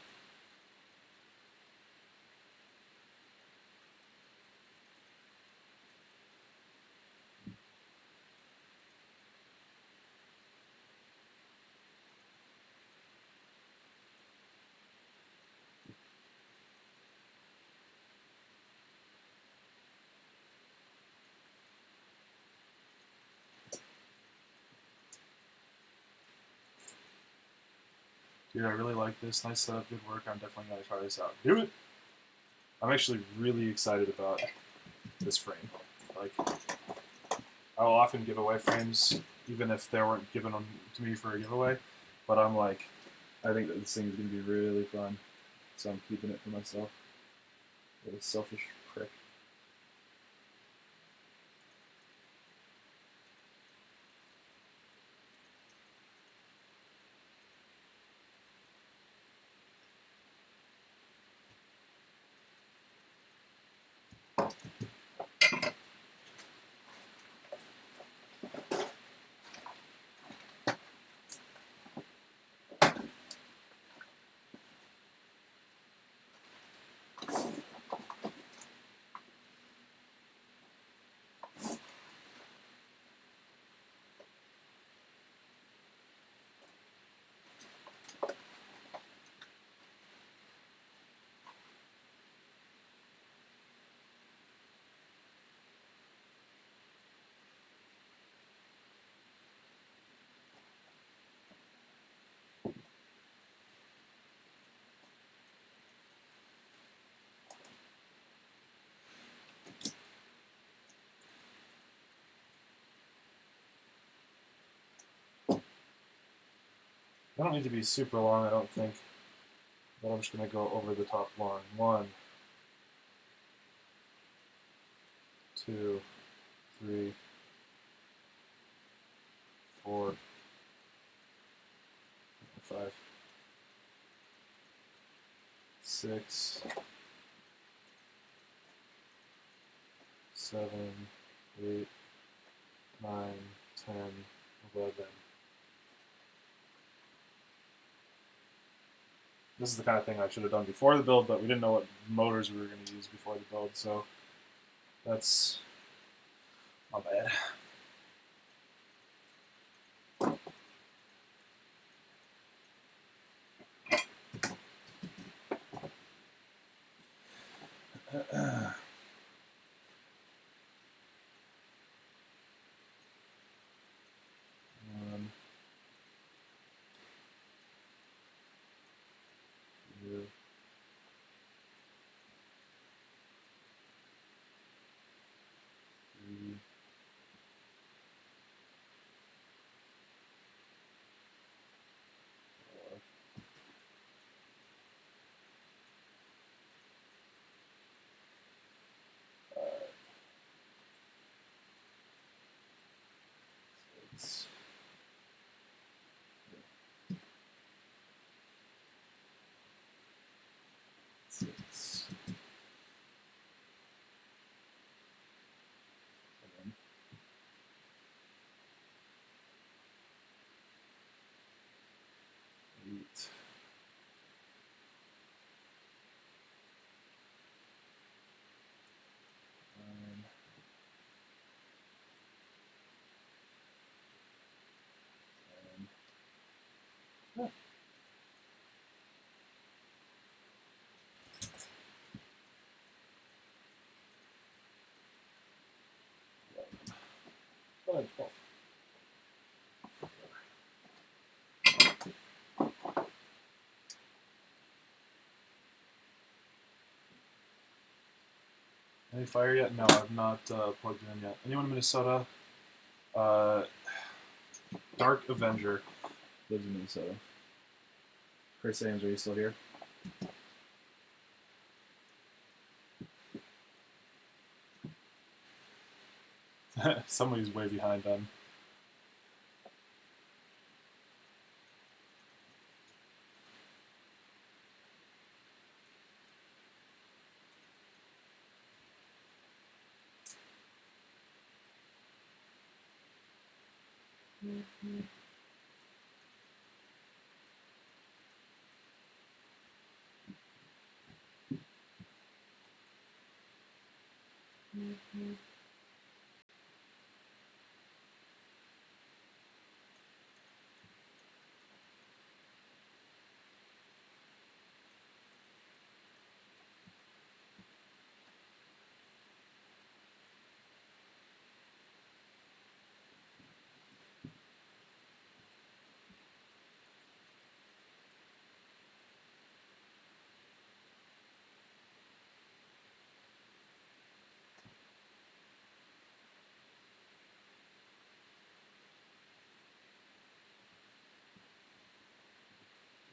Dude, I really like this. Nice setup, good work. I'm definitely going to try this out. Do it! I'm actually really excited about this frame. Like, I will often give away frames even if they weren't given them to me for a giveaway. But I'm like, I think that this thing is going to be really fun, so I'm keeping it for myself. What a selfish prick. I don't need to be super long, I don't think. But I'm just going to go over the top long. 1, 2, 3, 4, 5, 6, 7, 8, 9, 10, 11. This is the kind of thing I should have done before the build, but we didn't know what motors we were going to use before the build, so that's my bad. One, 2, 3, 4, 5, 6, 6, 7, 8, 9, 10. Yeah. Fine, 12. Any fire yet? No, I've not plugged it in yet. Anyone in Minnesota? Dark Avenger lives in Minnesota. Chris Ames, are you still here? Somebody's way behind on.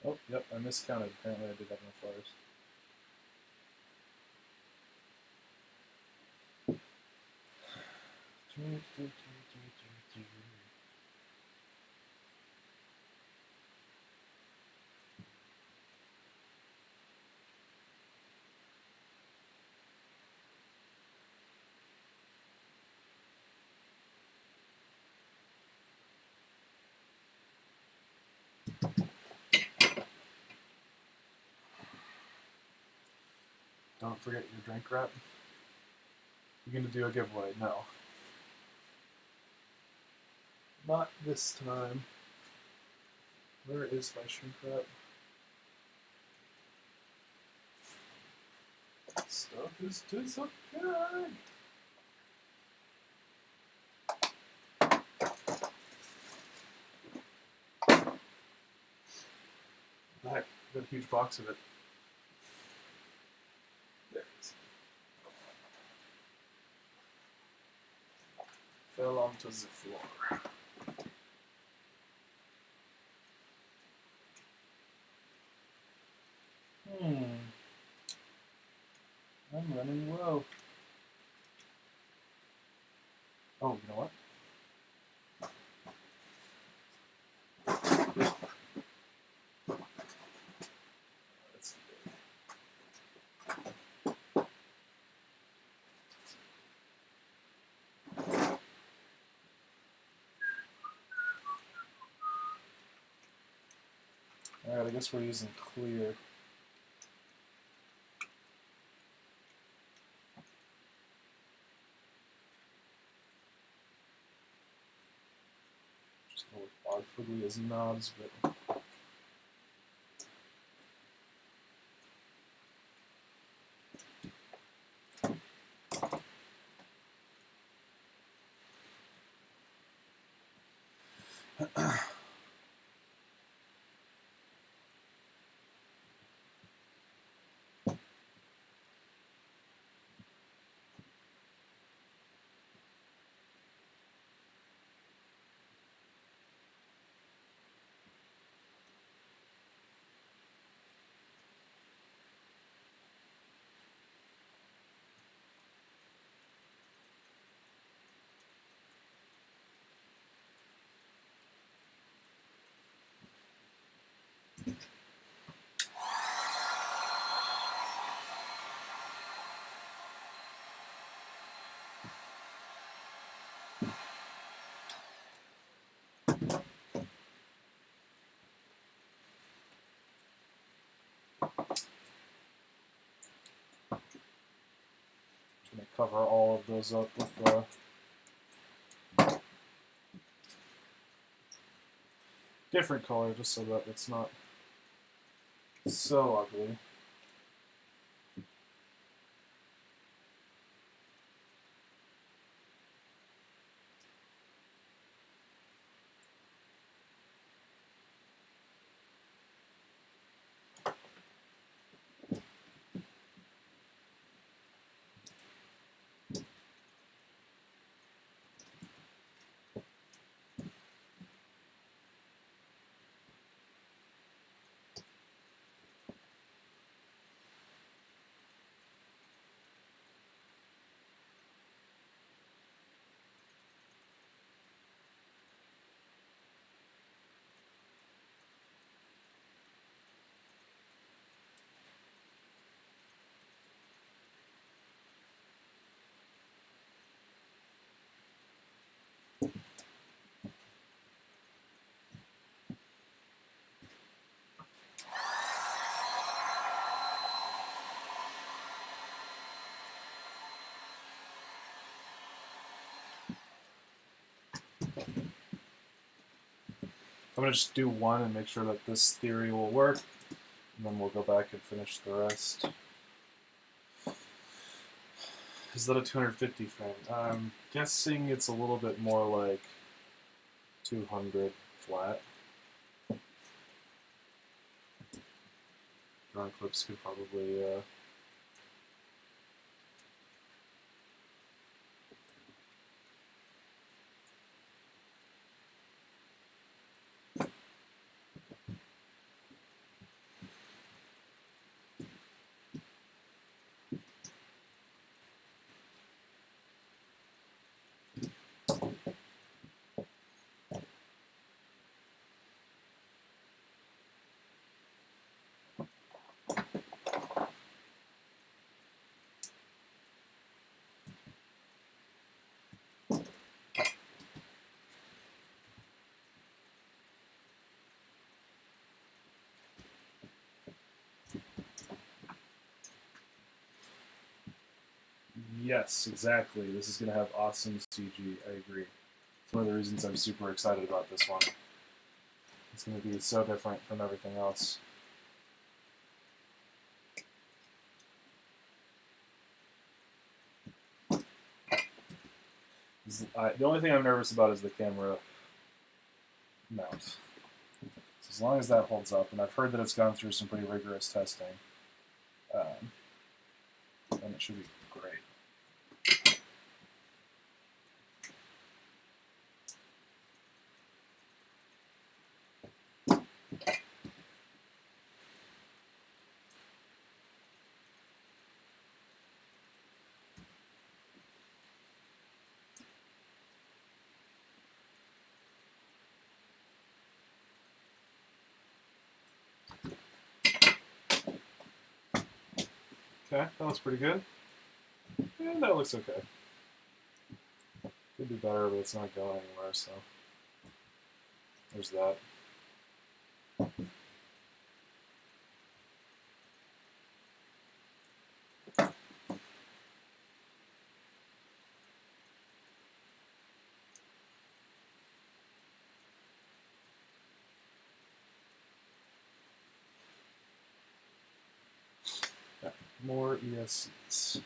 Oh, yep, I miscounted. Apparently I did have no flowers. Don't forget your drink wrap. You're gonna do a giveaway. No. Not this time. Where is my shrink wrap? Stuff is disappearing. Back. Got a huge box of it. There it is. Fell onto the floor. I'm running low. Oh, you know what? Let's Alright, I guess we're using clear. Just go with awkwardly as knobs, but I'm going to cover all of those up with different color just so that it's not so ugly. I'm going to just do one and make sure that this theory will work, and then we'll go back and finish the rest. Is that a 250 frame? I'm guessing it's a little bit more like 200 flat. Drawing clips could probably Yes, exactly. This is going to have awesome CG. I agree. It's one of the reasons I'm super excited about this one. It's going to be so different from everything else. The only thing I'm nervous about is the camera mount. So as long as that holds up, and I've heard that it's gone through some pretty rigorous testing, then it should be great. Okay, that looks pretty good. And that looks okay. Could be better, but it's not going anywhere, so there's that. Yeah, more ESCs.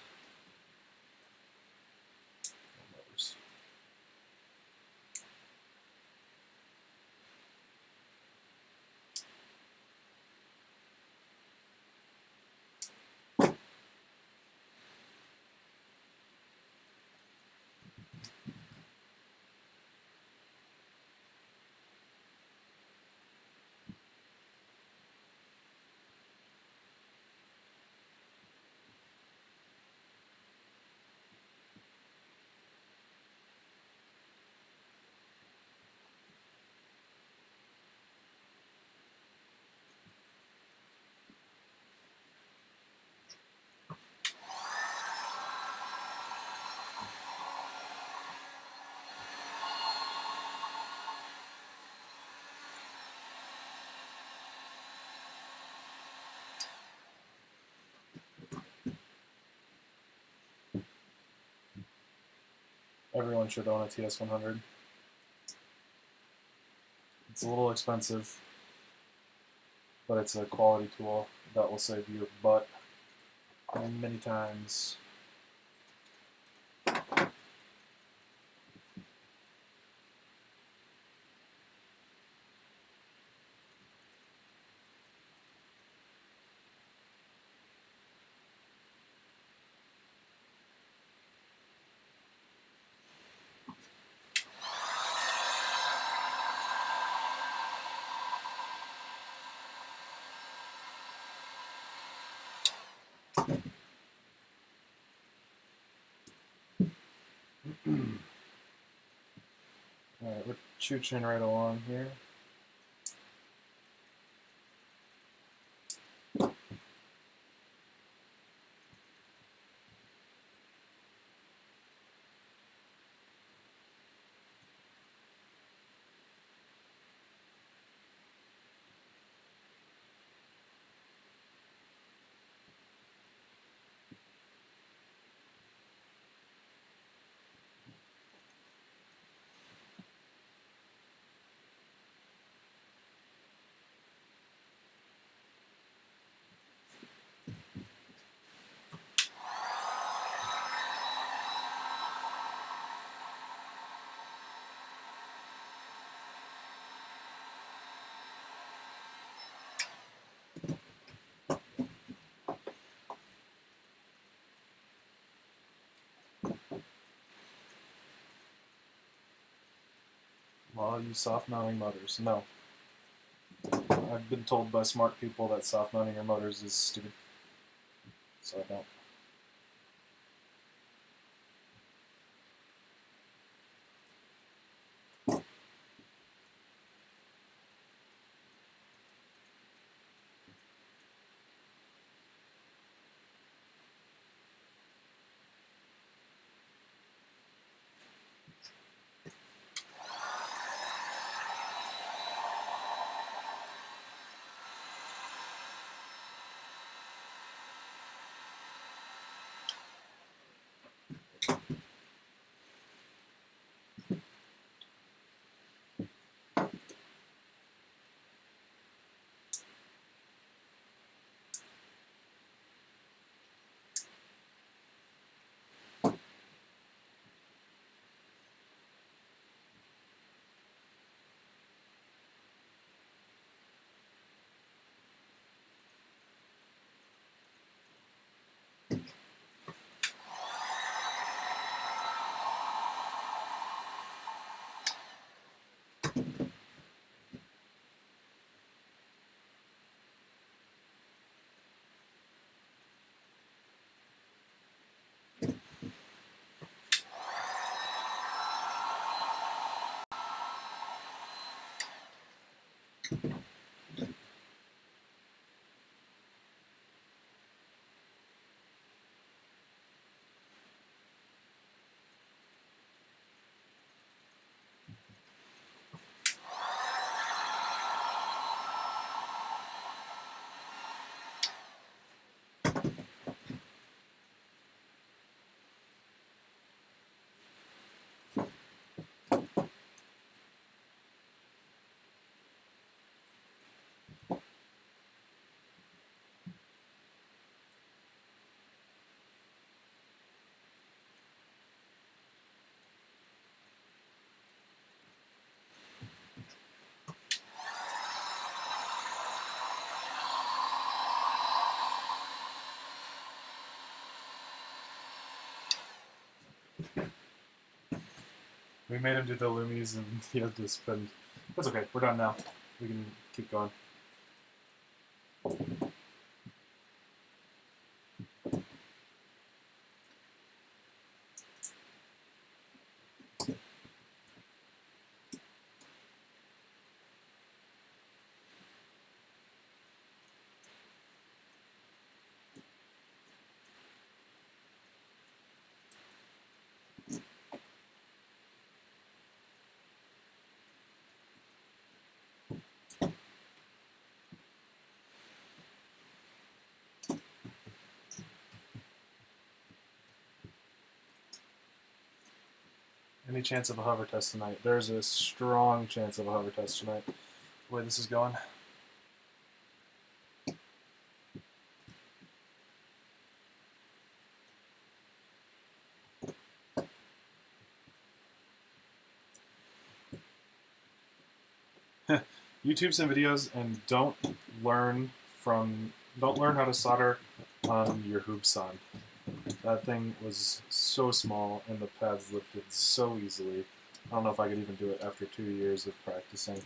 Everyone should own a TS100. It's a little expensive, but it's a quality tool that will save you your butt many times. Alright, we're chooching right along here. Well, I'll use soft mounting motors. No. I've been told by smart people that soft mounting your motors is stupid. So I don't. We made him do the loomies, and he had to spend. That's okay. We're done now. We can keep going. Any chance of a hover test tonight? There's a strong chance of a hover test tonight. The way this is going. YouTube some videos and don't learn how to solder on your hoopson. That thing was so small and the pads lifted so easily. I don't know if I could even do it after 2 years of practicing.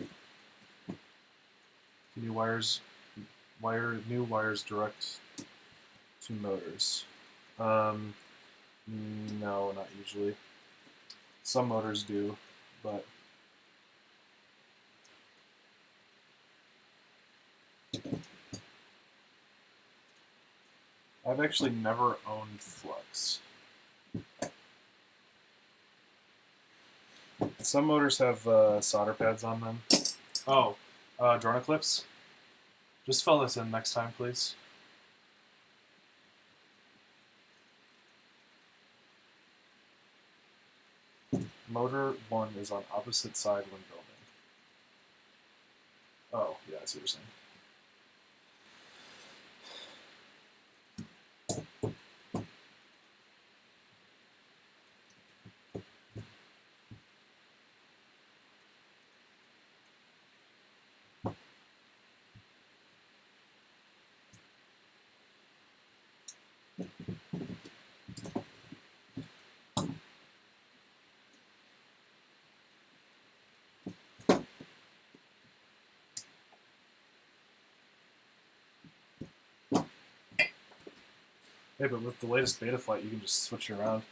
New wires direct to motors. No, not usually. Some motors do, but I've actually never owned flux. Some motors have solder pads on them. Oh, drone Eclipse. Just fill this in next time, please. Motor 1 is on opposite side when building. Oh, yeah, I see what you're saying. Hey, but with the latest beta flight, you can just switch it around.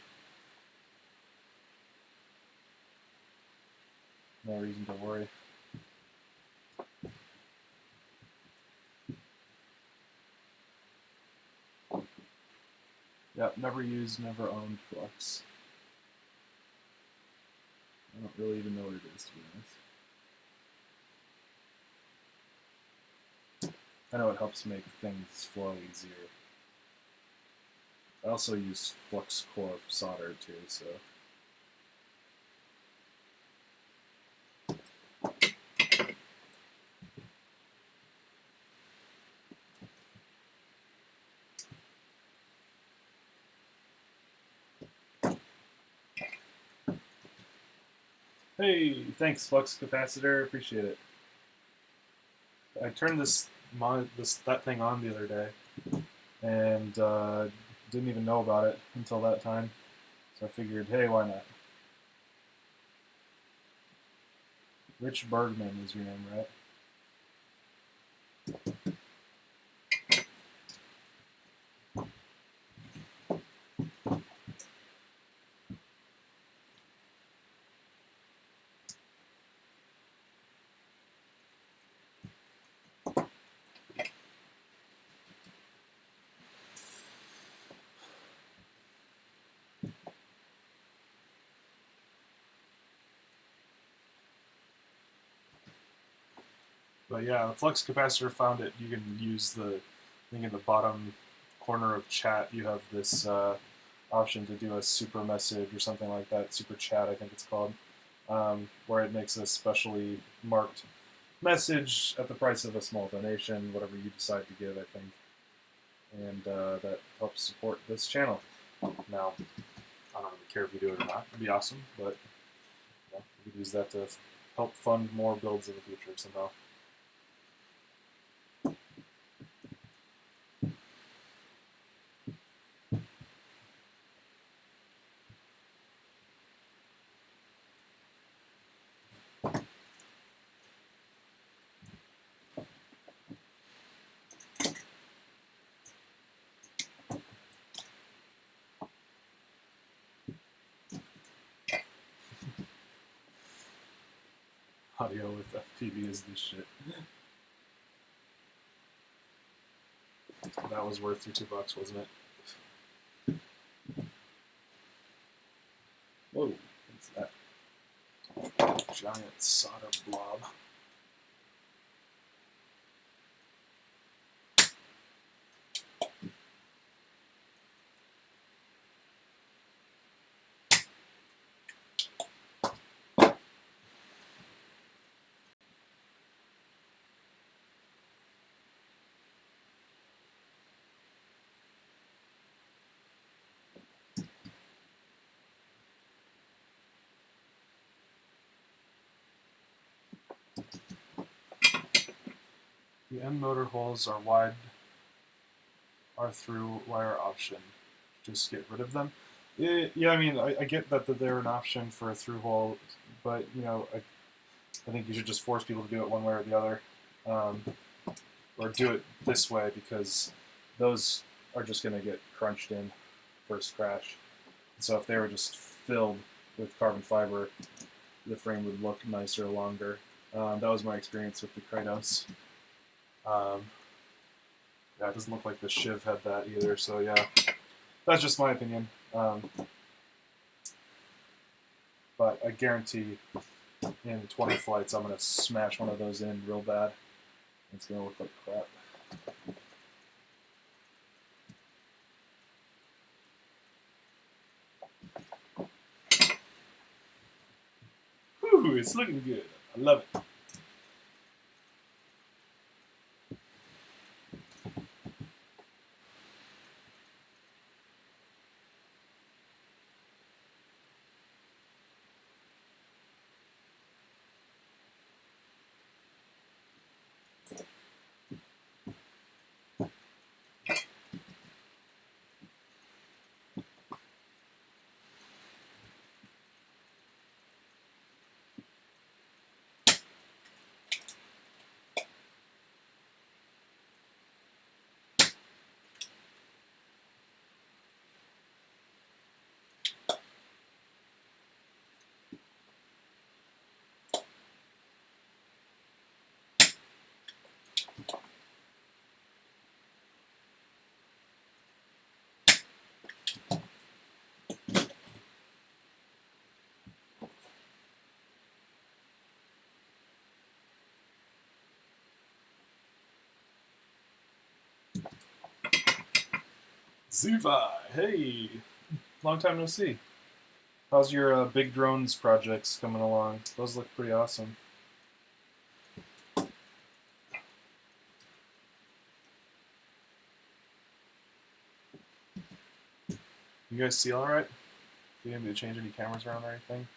No reason to worry. Yep, never used, never owned flux. I don't really even know what it is, to be honest. I know it helps make things flow easier. I also use flux core solder too, so. Hey, thanks, flux capacitor. Appreciate it. I turned that thing on the other day, and didn't even know about it until that time. So I figured, hey, why not? Rich Bergman is your name, right? But yeah, the flux capacitor found it. You can use I think in the bottom corner of chat, you have this option to do a super message or something like that. Super chat, I think it's called, where it makes a specially marked message at the price of a small donation, whatever you decide to give, I think. And that helps support this channel. Now, I don't really care if you do it or not. It'd be awesome, but you could use that to help fund more builds in the future somehow. Audio with FPV is this shit. That was worth your $2, wasn't it? Whoa, what's that? Giant solder blob. The end motor holes are wide, are through wire option. Just get rid of them. Yeah, I mean, I get that they're an option for a through hole, but you know, I think you should just force people to do it one way or the other, or do it this way because those are just going to get crunched in first crash. So if they were just filled with carbon fiber, the frame would look nicer, longer. That was my experience with the Kratos. Yeah, it doesn't look like the Shiv had that either, so yeah. That's just my opinion. But I guarantee in 20 flights I'm going to smash one of those in real bad. It's going to look like crap. Whew, it's looking good. I love it. Zuva, hey, long time no see. How's your big drones projects coming along? Those look pretty awesome. You guys see all right? Do you need me to change any cameras around or anything?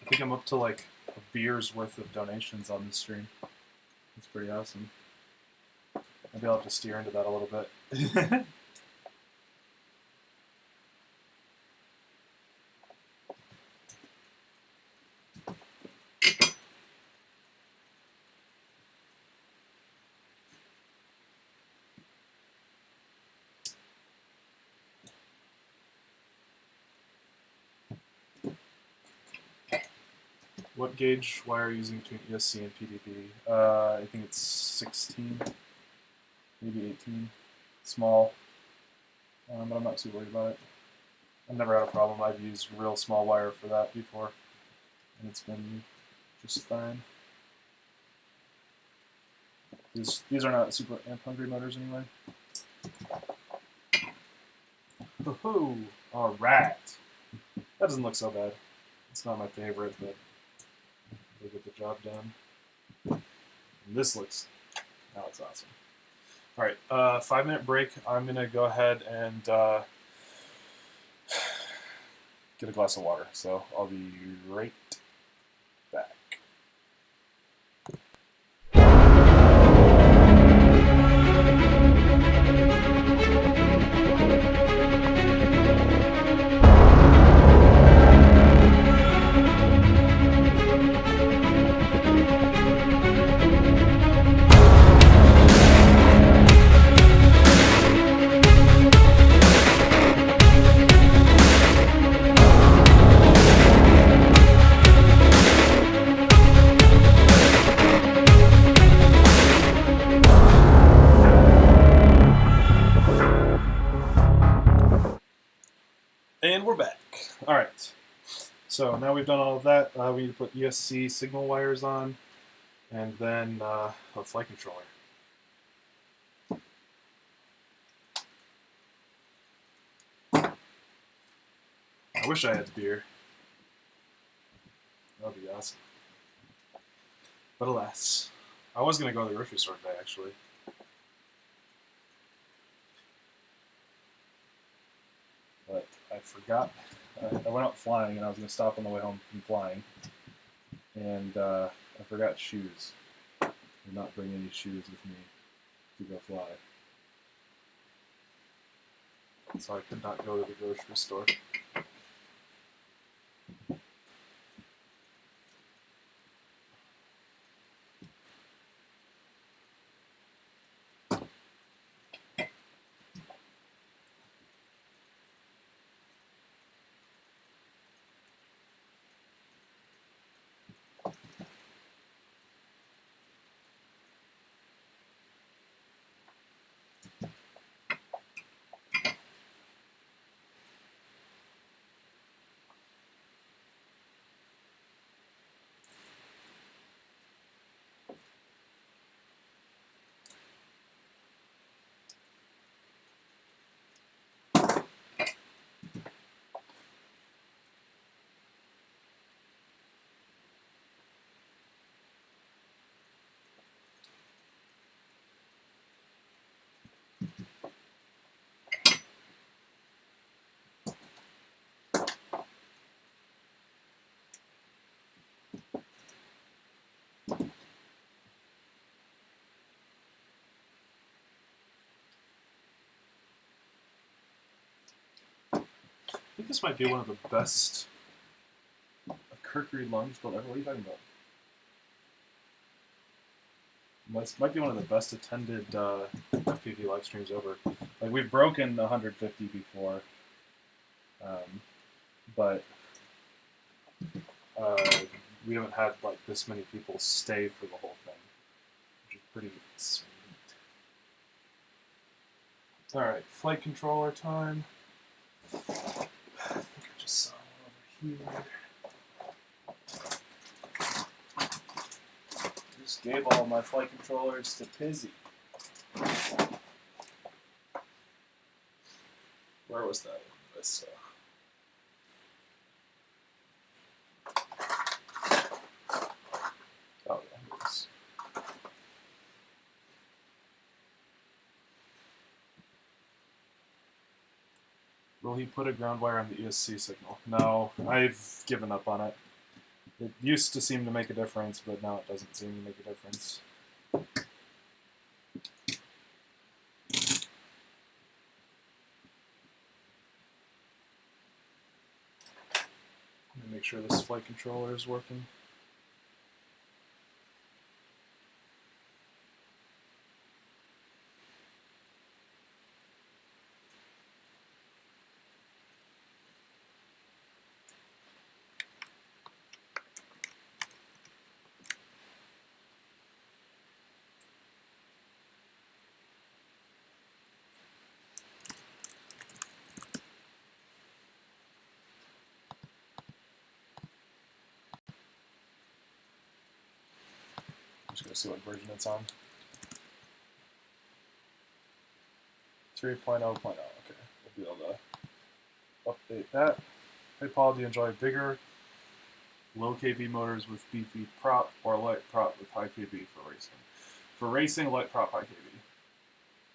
I think I'm up to like a beer's worth of donations on this stream. It's pretty awesome. Maybe I'll have to steer into that a little bit. What gauge wire are you using between ESC and PDB? I think it's 16, maybe 18. Small, but I'm not too worried about it. I've never had a problem. I've used real small wire for that before, and it's been just fine. These are not super amp-hungry motors anyway. Ho-ho! Alright! That doesn't look so bad. It's not my favorite, but they get the job done. And this looks, now it's awesome. All right, 5-minute break. I'm gonna go ahead and get a glass of water. So I'll be right back. All right. So now we've done all of that. We need to put ESC signal wires on, and then a flight controller. I wish I had beer. That would be awesome. But alas, I was going to go to the grocery store today, actually. But I forgot. I went out flying, and I was going to stop on the way home from flying. And I forgot shoes. I did not bring any shoes with me to go fly. So I could not go to the grocery store. I think this might be one of the best Kirkary lungs built ever. What are you talking about? This might be one of the best attended FPV live streams ever. Like, we've broken 150 before, but we haven't had like this many people stay for the whole thing, which is pretty sweet. All right, flight controller time. I think I just saw one over here. Just gave all my flight controllers to Pizzy. Where was that? This. Oh yeah, here it is. Will he put a ground wire on the ESC signal? No, I've given up on it. It used to seem to make a difference, but now it doesn't seem to make a difference. Let me make sure this flight controller is working. I'm just going to see what version it's on. 3.0.0, okay. We'll be able to update that. Hey Paul, do you enjoy bigger, low kV motors with beefy prop or light prop with high kV for racing? For racing, light prop, high kV.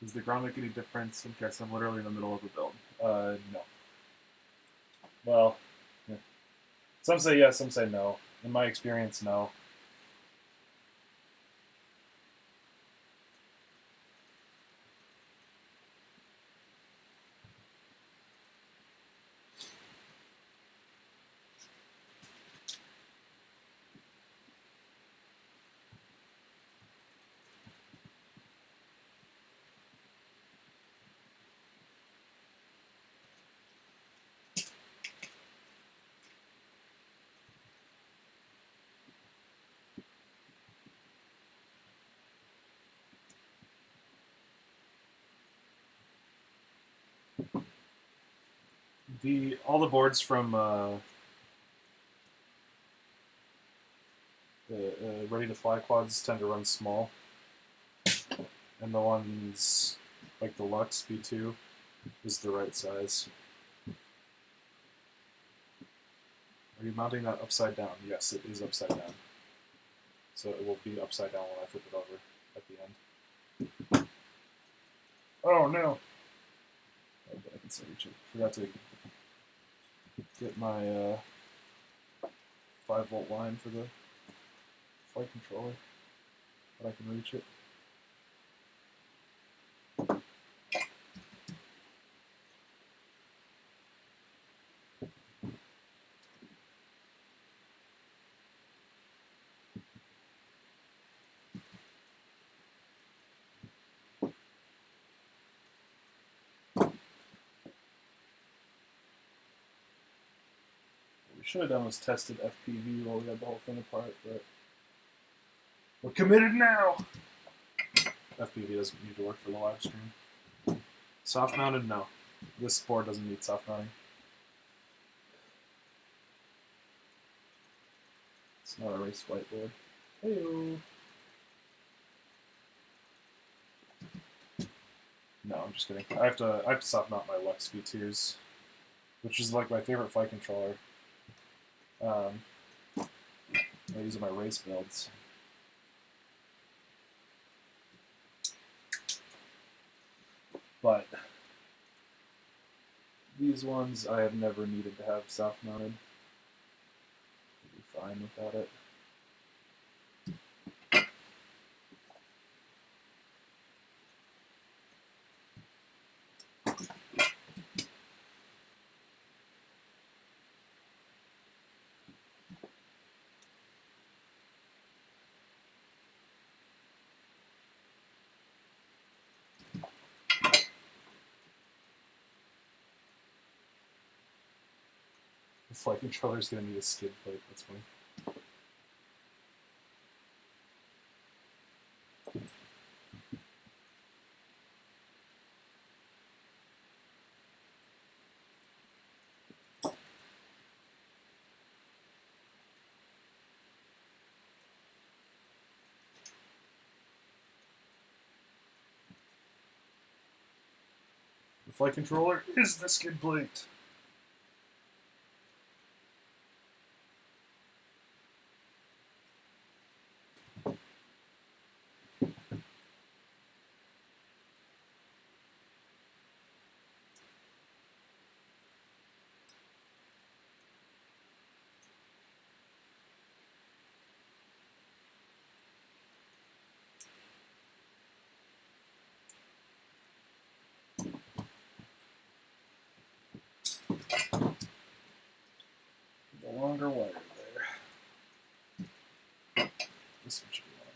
Does the ground make any difference in case I'm literally in the middle of a build? No. Well, yeah. Some say yes, some say no. In my experience, no. All the boards from the Ready to Fly quads tend to run small, and the ones like the Lux V2 is the right size. Are you mounting that upside down? Yes, it is upside down. So it will be upside down when I flip it over at the end. Oh no! Oh, I can still reach it. Forgot to get my 5-volt line for the flight controller, but I can reach it. What we should have done was tested FPV while we had the whole thing apart, but we're committed now! FPV doesn't need to work for the live stream. Soft mounted, no. This board doesn't need soft mounting. It's not a race flight board. Hey-o. No, I'm just kidding. I have to soft mount my Lux V2s, which is like my favorite flight controller. I use it in my race builds. But these ones I have never needed to have soft mounted. I'll be fine without it. The flight controller is going to need a skid plate. That's funny. The flight controller is the skid plate. The longer wire there. This one should be long enough.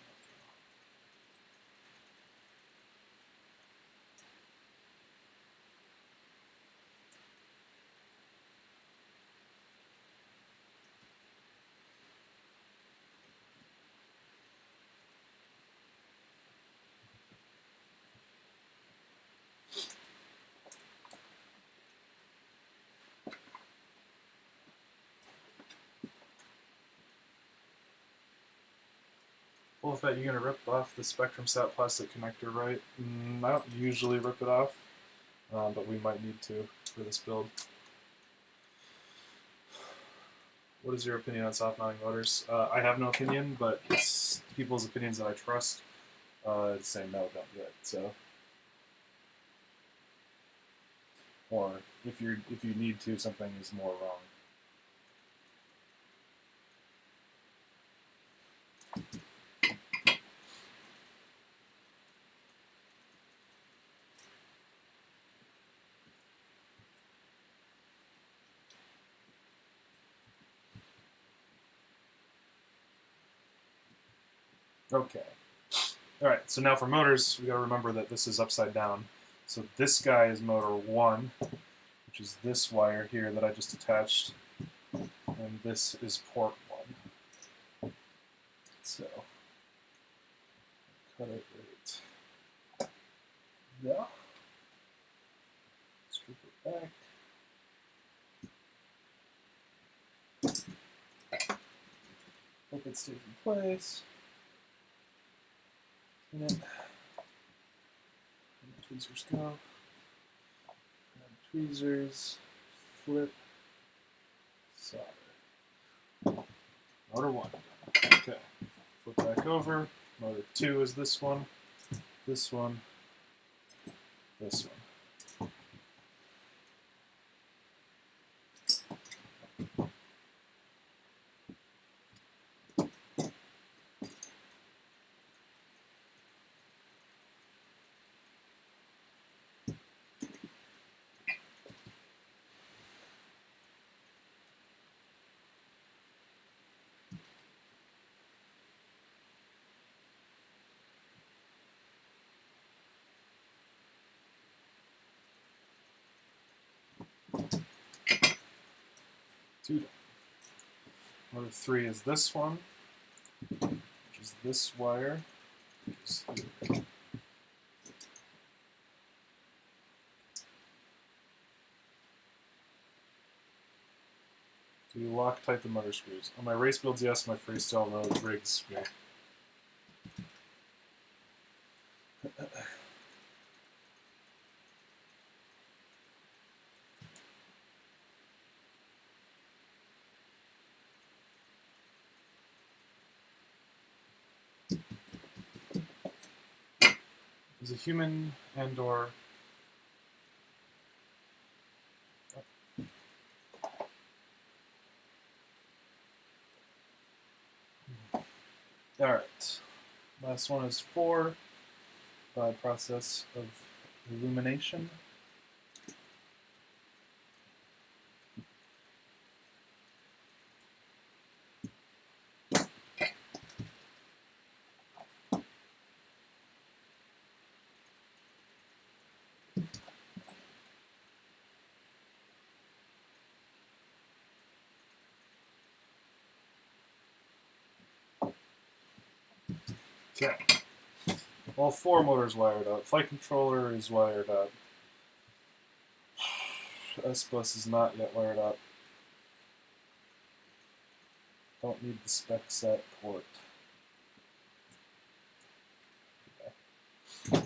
Well, if you're going to rip off the Spectrum Sat plastic connector, right? I don't usually rip it off, but we might need to for this build. What is your opinion on soft mounting motors? I have no opinion, but it's people's opinions that I trust saying no, don't do it. So, or if you need to, something is more wrong. Okay. Alright, so now for motors, we gotta remember that this is upside down. So this guy is motor 1, which is this wire here that I just attached. And this is port 1. So, cut it right there. Strip it back. It's taking place. And then tweezers go. Grab tweezers. Flip. Solder. Motor 1. Okay. Flip back over. Motor 2 is this one. This one. This one. Two. Motor 3 is this one, which is this wire, which is here. Do you Loctite the motor screws? On my race builds, yes. My freestyle road rigs, yeah. Is a human and/or all right. Last one is 4 by process of illumination. Okay. All 4 motors wired up. Flight controller is wired up. S-bus is not yet wired up. Don't need the spec set port. Okay.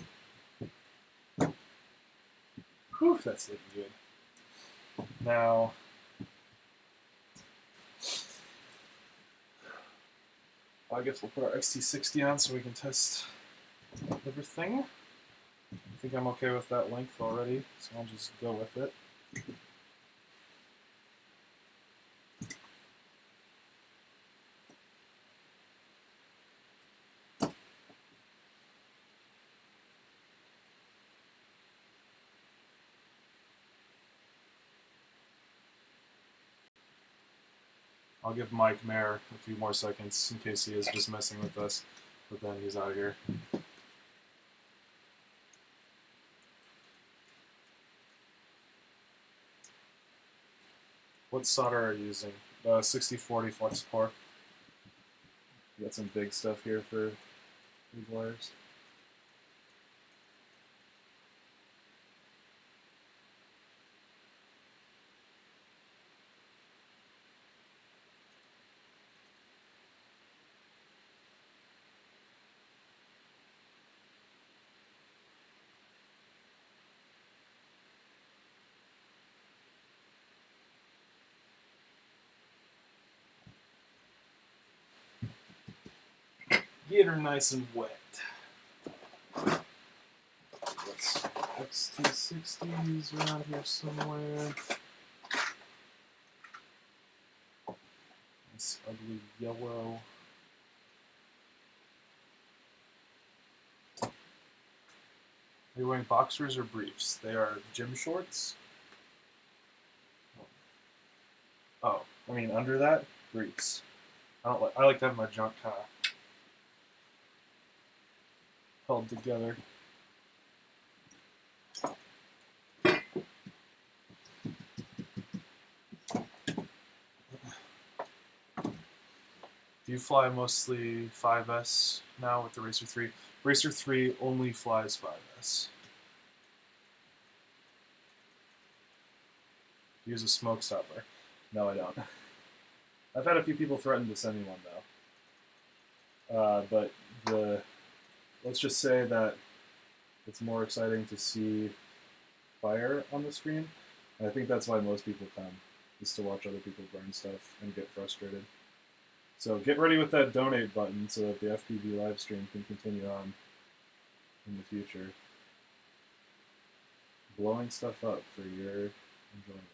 Whew, that's looking good. Now, I guess we'll put our XT60 on so we can test everything. I think I'm okay with that length already, so I'll just go with it. I'll give Mike Mayer a few more seconds in case he is just messing with us, but then he's out of here. What solder are you using? 6040 flex core. You got some big stuff here for these wires. Get her nice and wet. XT60s around here somewhere. This ugly yellow. Are you wearing boxers or briefs? They are gym shorts. Oh, I mean under that, briefs. I like to have my junk kind of held together. Do you fly mostly 5S now with the Racer 3? Racer 3 only flies 5S. Use a smoke stopper. No, I don't. I've had a few people threaten to send me one, though. But let's just say that it's more exciting to see fire on the screen. And I think that's why most people come, is to watch other people burn stuff and get frustrated. So get ready with that donate button so that the FPV live stream can continue on in the future. Blowing stuff up for your enjoyment.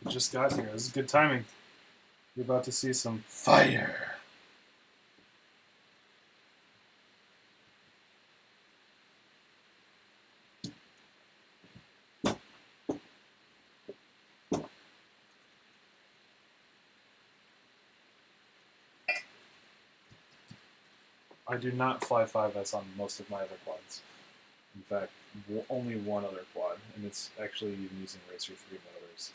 We just got here. This is good timing. You're about to see some fire. I do not fly 5S on most of my other quads. In fact, only one other quad, and it's actually even using Racer 3 motors.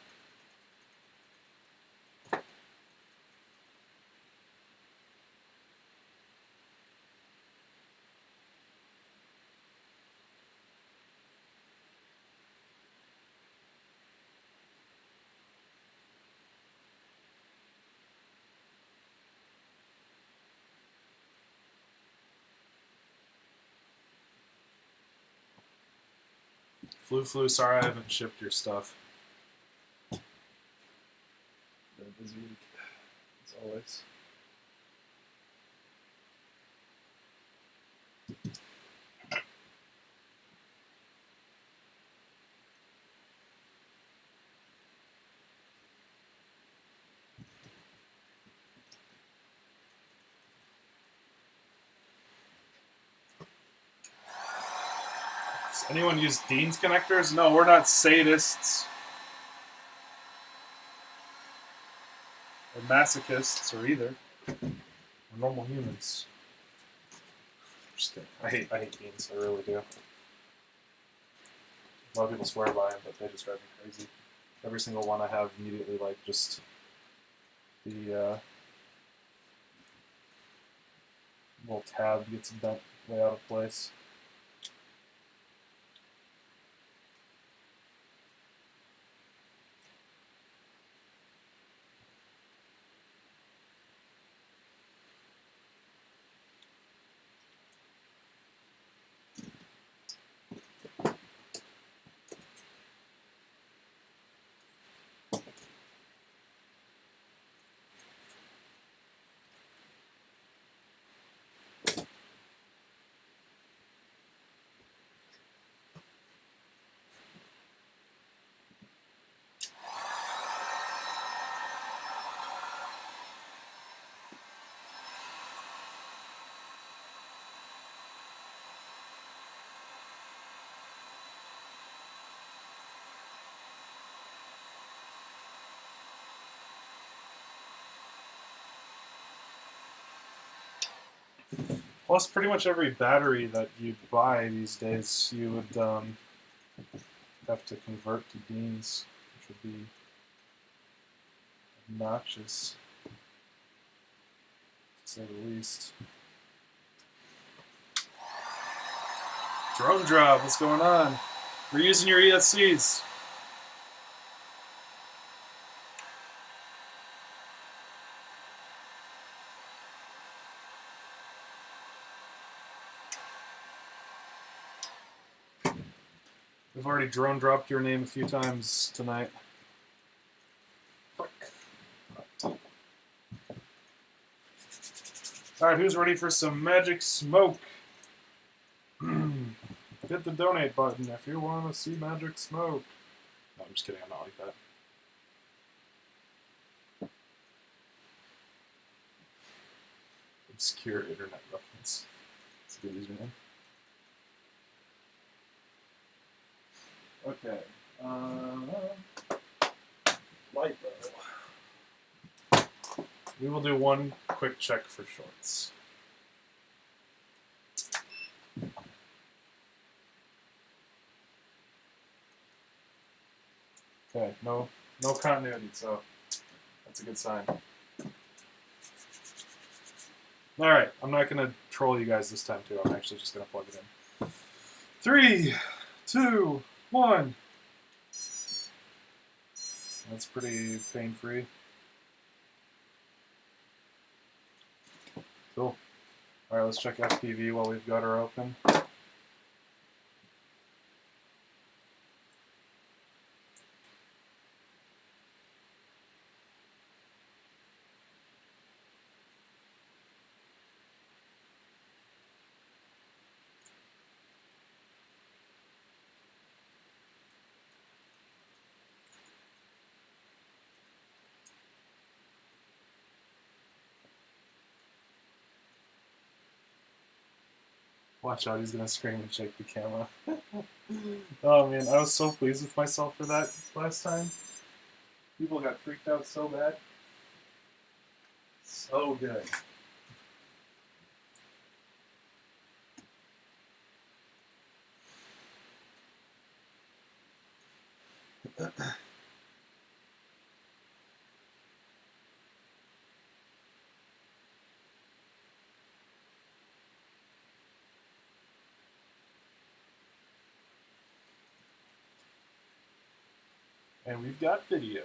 Flu, sorry I haven't shipped your stuff. Been a busy week, as always. Does anyone use Dean's connectors? No, we're not sadists. Or masochists, or either. We're normal humans. Just kidding. I hate Dean's, I really do. A lot of people swear by them, but they just drive me crazy. Every single one I have immediately, like, just the little tab gets bent way out of place. Plus, pretty much every battery that you buy these days, you would have to convert to Dean's, which would be obnoxious, to say the least. Drone drop, what's going on? We're using your ESCs. We've already drone dropped your name a few times tonight. Fuck. Alright, who's ready for some magic smoke? Hit the donate button if you want to see magic smoke. No, I'm just kidding, I'm not like that. Obscure internet reference. It's a good username. Okay. Lipo. We will do one quick check for shorts. Okay, no continuity, so that's a good sign. Alright, I'm not going to troll you guys this time, too. I'm actually just going to plug it in. 3, 2, 1. That's pretty pain-free. Cool. Alright, let's check FPV while we've got her open. Watch out, he's gonna scream and shake the camera. Oh man, I was so pleased with myself for that last time. People got freaked out so bad. So good. And we've got video.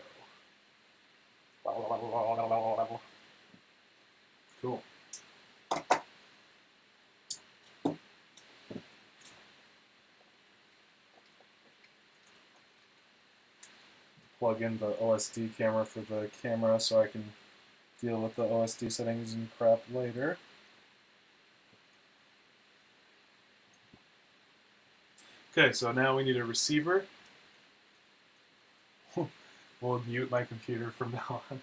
Cool. Plug in the OSD camera for the camera so I can deal with the OSD settings and crap later. Okay, so now we need a receiver. We'll mute my computer from now on.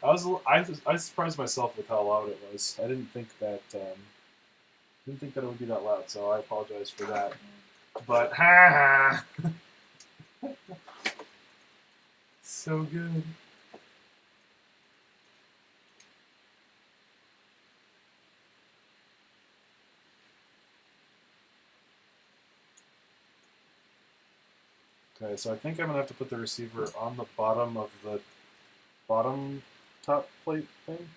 I surprised myself with how loud it was. I didn't think that it would be that loud, so I apologize for that. But ha ha, so good. Okay, so I think I'm gonna have to put the receiver on the bottom of the bottom top plate thing.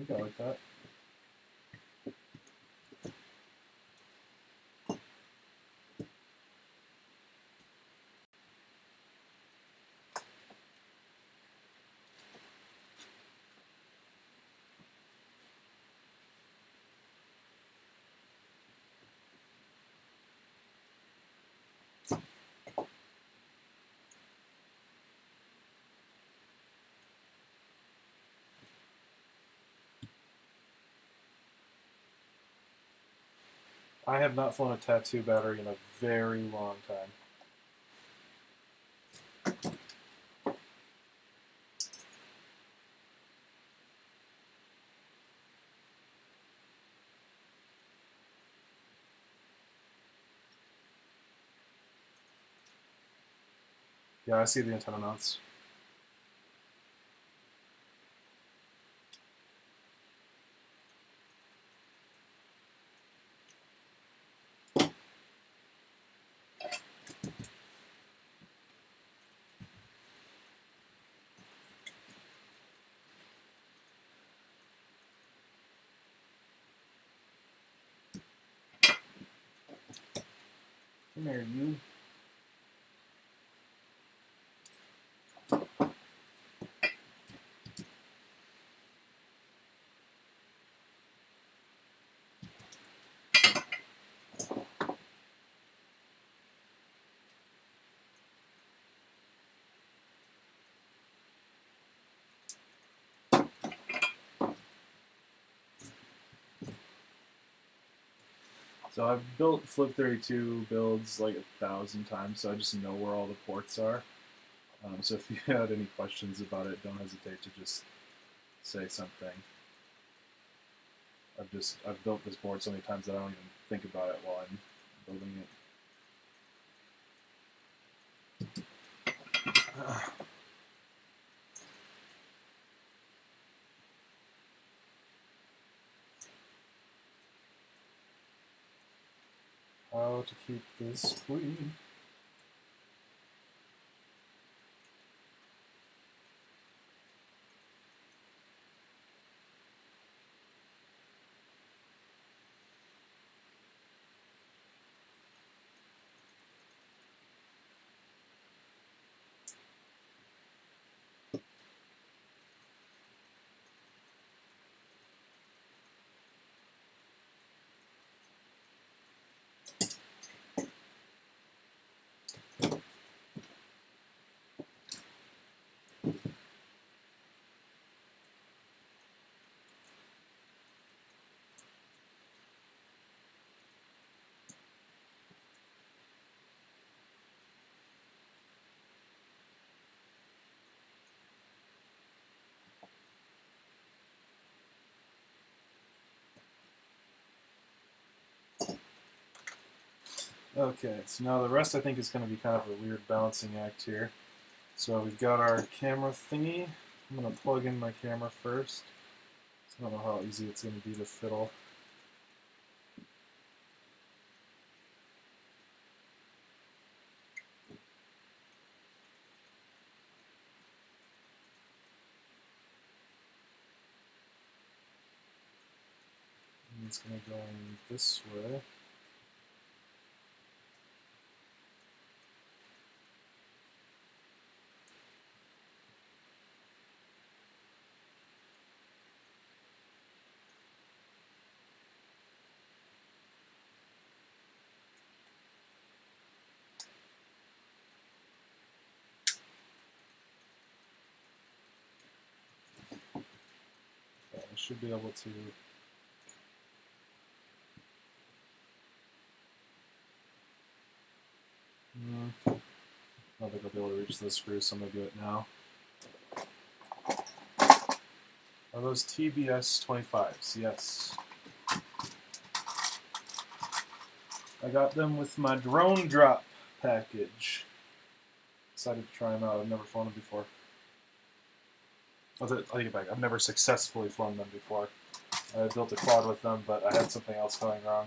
I think I like that. I have not flown a tattoo battery in a very long time. Yeah, I see the antenna mounts. Come here, you. So I've built Flip 32 builds like 1,000 times, so I just know where all the ports are. So if you had any questions about it, don't hesitate to just say something. I've built this board so many times that I don't even think about it while I'm building it. How to keep this clean. Okay, so now the rest I think is going to be kind of a weird balancing act here. So we've got our camera thingy. I'm going to plug in my camera first. So I don't know how easy it's going to be to fiddle. And it's going to go in this way. Okay, I should be able to. I don't think I'll be able to reach those screws, so I'm going to do it now. Are those TBS 25s? Yes. I got them with my drone drop package. Decided to try them out. I've never flown them before. I'll take it back. I've never successfully flown them before. I built a quad with them, but I had something else going wrong.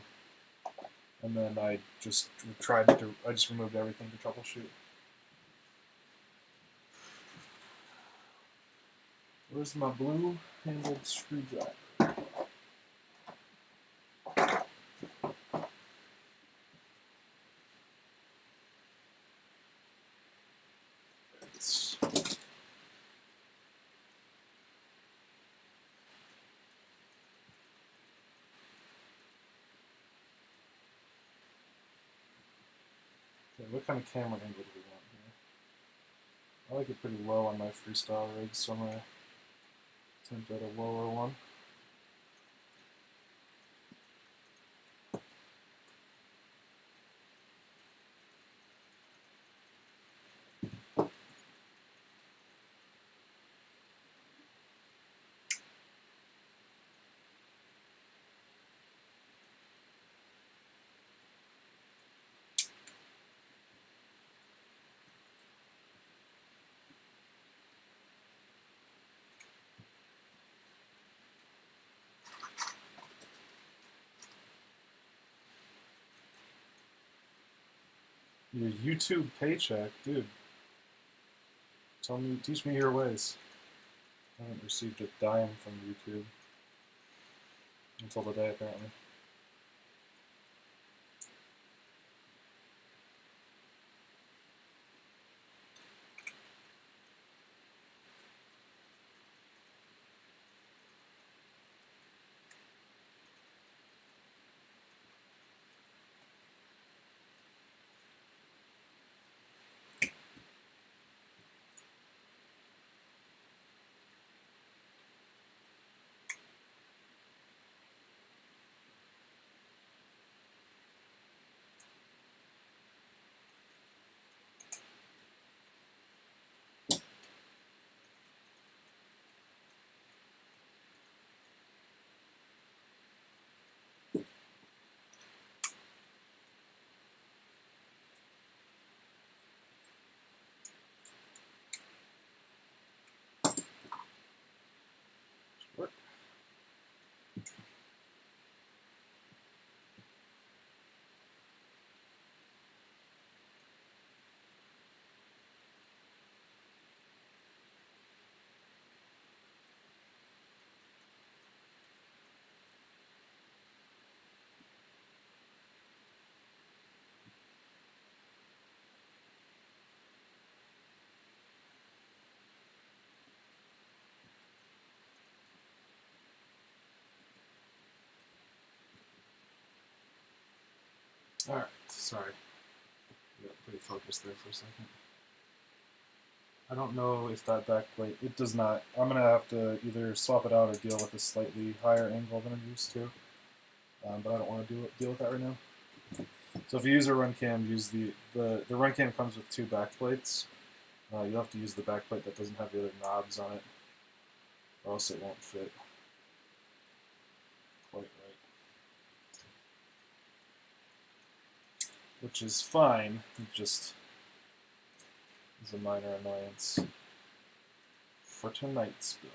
And then I just removed everything to troubleshoot. Where's my blue-handled screwdriver? Okay, what kind of camera angle do we want here? I like it pretty low on my freestyle rigs, so I'm going to attempt at a lower one. Your YouTube paycheck, dude. Teach me your ways. I haven't received a dime from YouTube until today, apparently. Alright, sorry. Got pretty focused there for a second. I don't know if that backplate, it does not. I'm going to have to either swap it out or deal with a slightly higher angle than I'm used to. But I don't want to deal with that right now. So if you use a run cam, use the run cam comes with 2 backplates. You'll have to use the backplate that doesn't have the other knobs on it, or else it won't fit quite right. Which is fine, it just is a minor annoyance for tonight's build.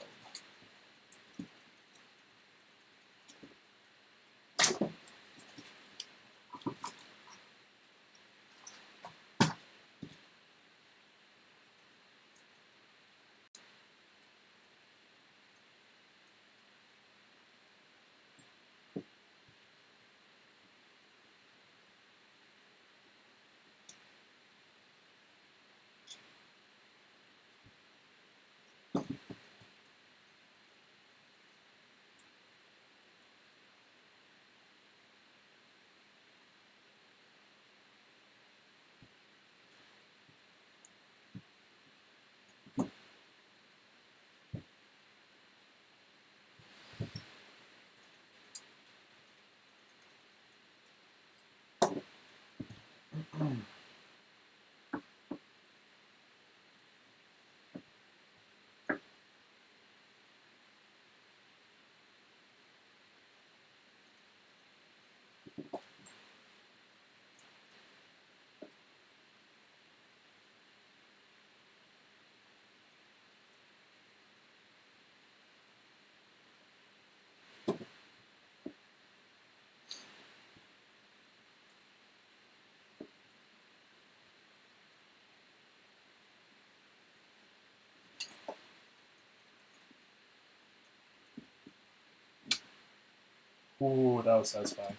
Ooh, that was satisfying.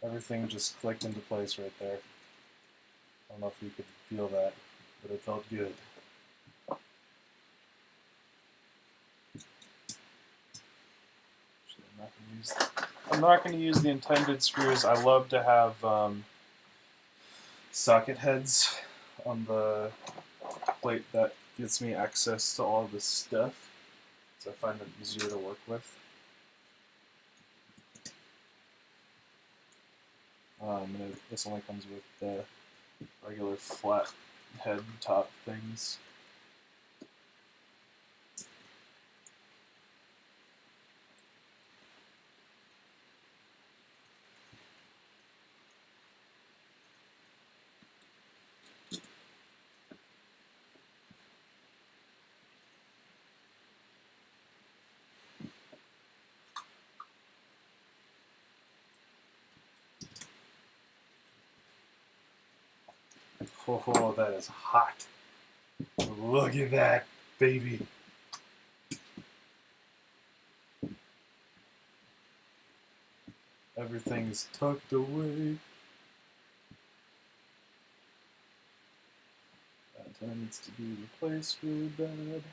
Everything just clicked into place right there. I don't know if you could feel that, but it felt good. I'm not going to use the intended screws. I love to have socket heads on the plate. That gets me access to all this stuff, so I find them easier to work with. And this only comes with the regular flat head top things. Oh, that is hot. Look at that, baby. Everything's tucked away. That antenna needs to be replaced really bad.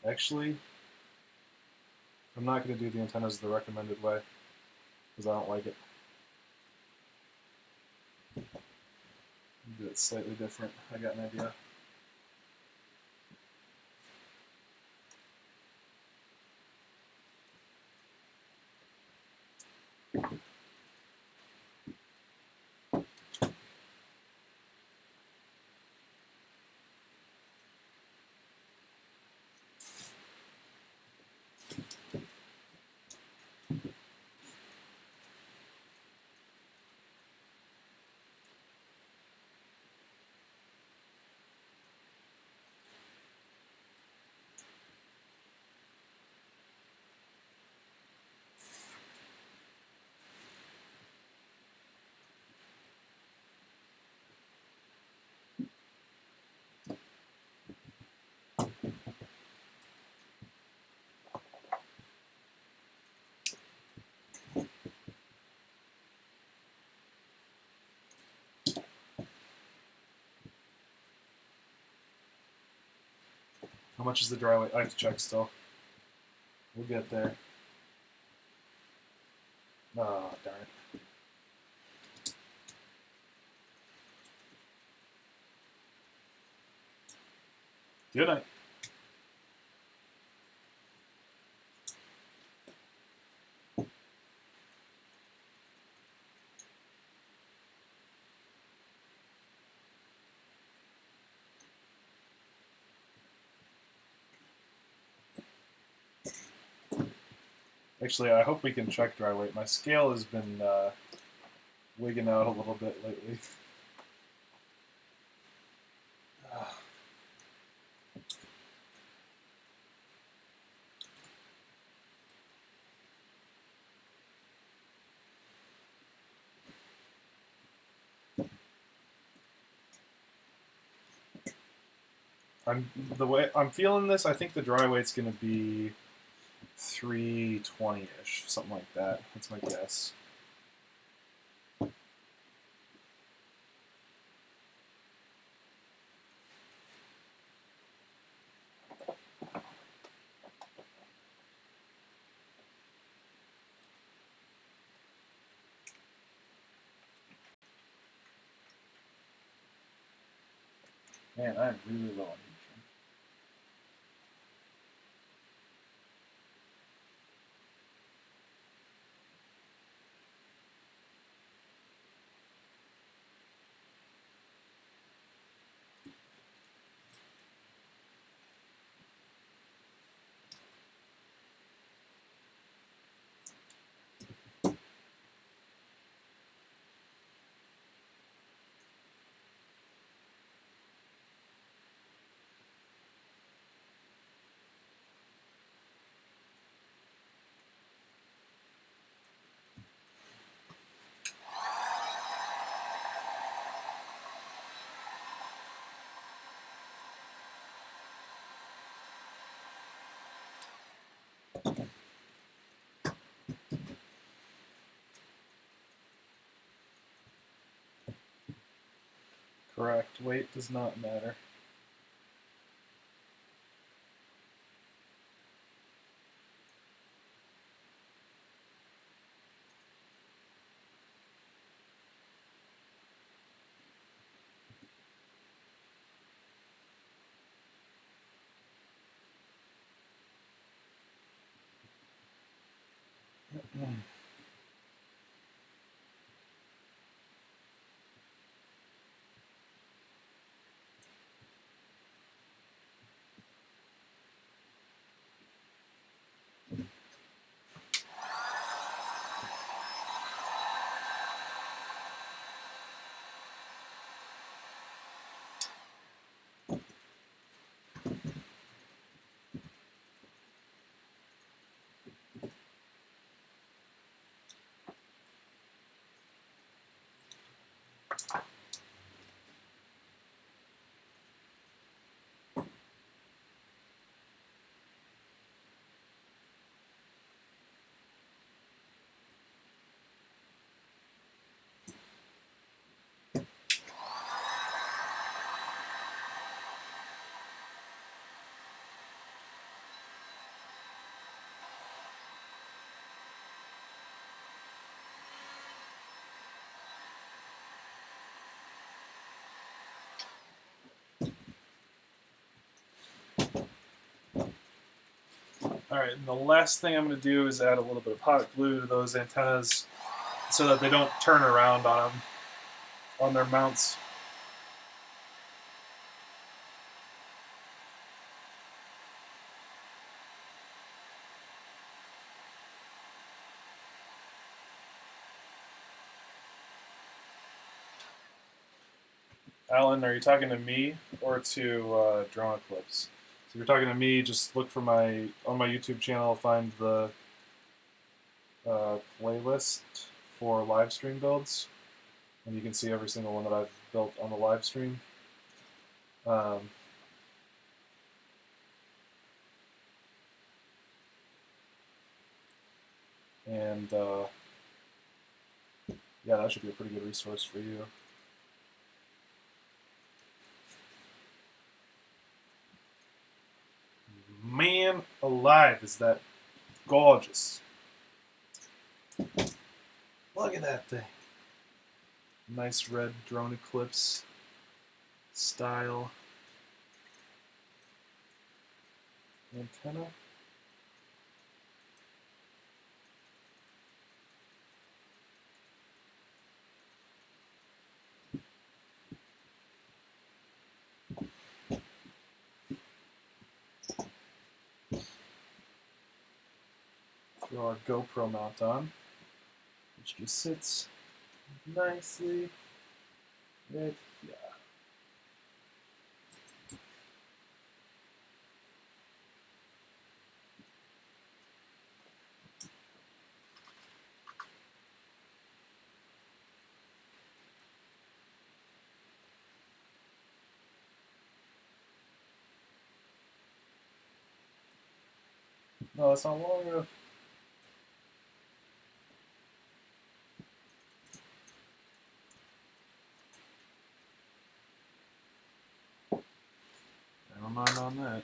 Actually, I'm not going to do the antennas the recommended way, because I don't like it. Do it slightly different. I got an idea. How much is the dry weight? I have to check still. We'll get there. Oh, darn it. Good night. Actually, I hope we can check dry weight. My scale has been wigging out a little bit lately. The way I'm feeling this, I think the dry weight's going to be 320-ish, something like that. That's my guess. Man, I'm really low on nutrition. Correct. Weight does not matter. Alright, and the last thing I'm going to do is add a little bit of hot glue to those antennas so that they don't turn around on them, on their mounts. Alan, are you talking to me or to Drone Eclipse? So if you're talking to me, just look for on my YouTube channel, find the playlist for live stream builds, and you can see every single one that I've built on the live stream. And yeah, that should be a pretty good resource for you. alive. Is that gorgeous? Look at that thing. Nice red drone Eclipse style antenna. Throw our GoPro mount on, which just sits nicely right here. No, that's not long enough. Never mind on that.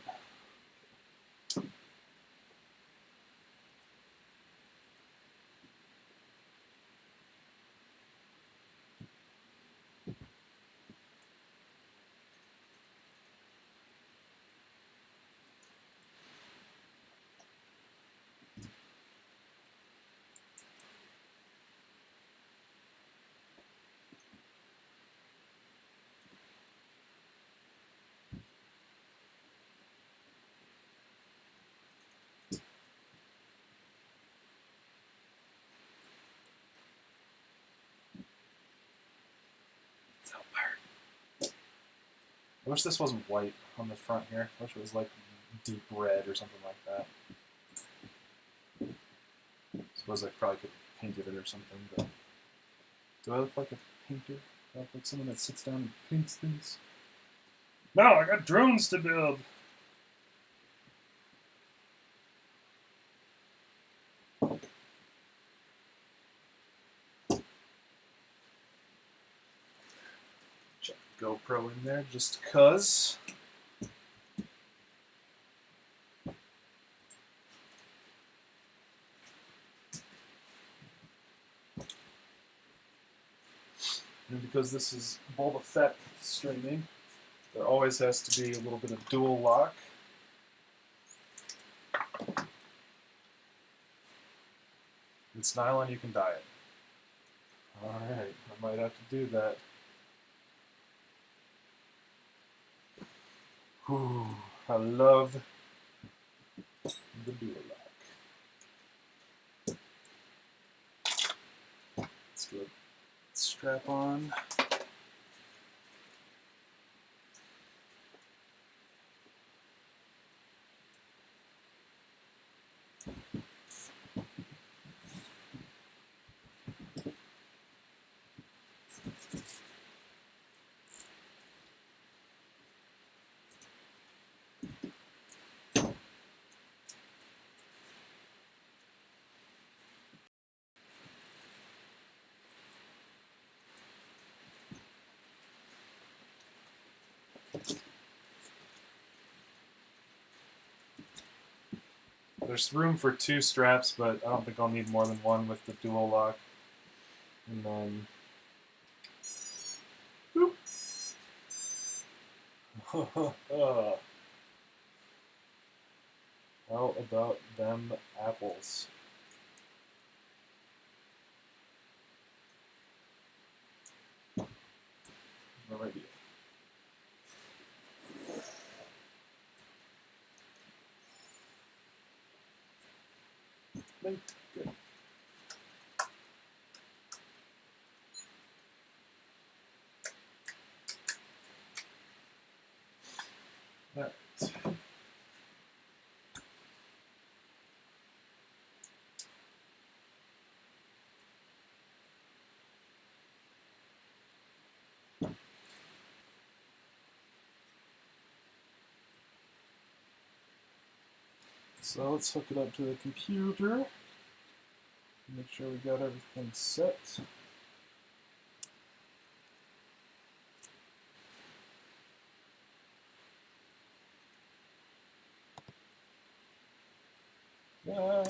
I wish this wasn't white on the front here. I wish it was like deep red or something like that. I suppose I probably could have painted it or something, but do I look like a painter? Do I look like someone that sits down and paints things? No, I got drones to build! Check GoPro in there just cuz. And because this is Boba Fett streaming, there always has to be a little bit of dual lock. It's nylon, you can dye it. Alright, I might have to do that. Whew, I love the dual lock. Let's do a strap on. There's room for 2 straps, but I don't think I'll need more than one with the dual lock. And then, whoop. How about them apples? Alrighty. Good. Alright. So let's hook it up to the computer. Make sure we got everything set. Yeah.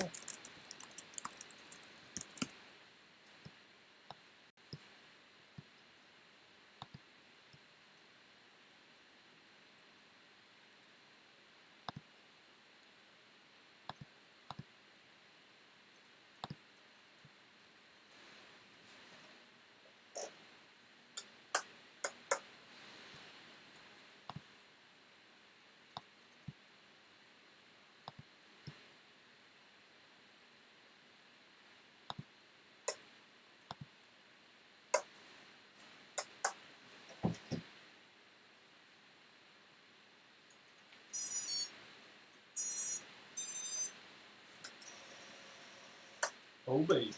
Oh, baby.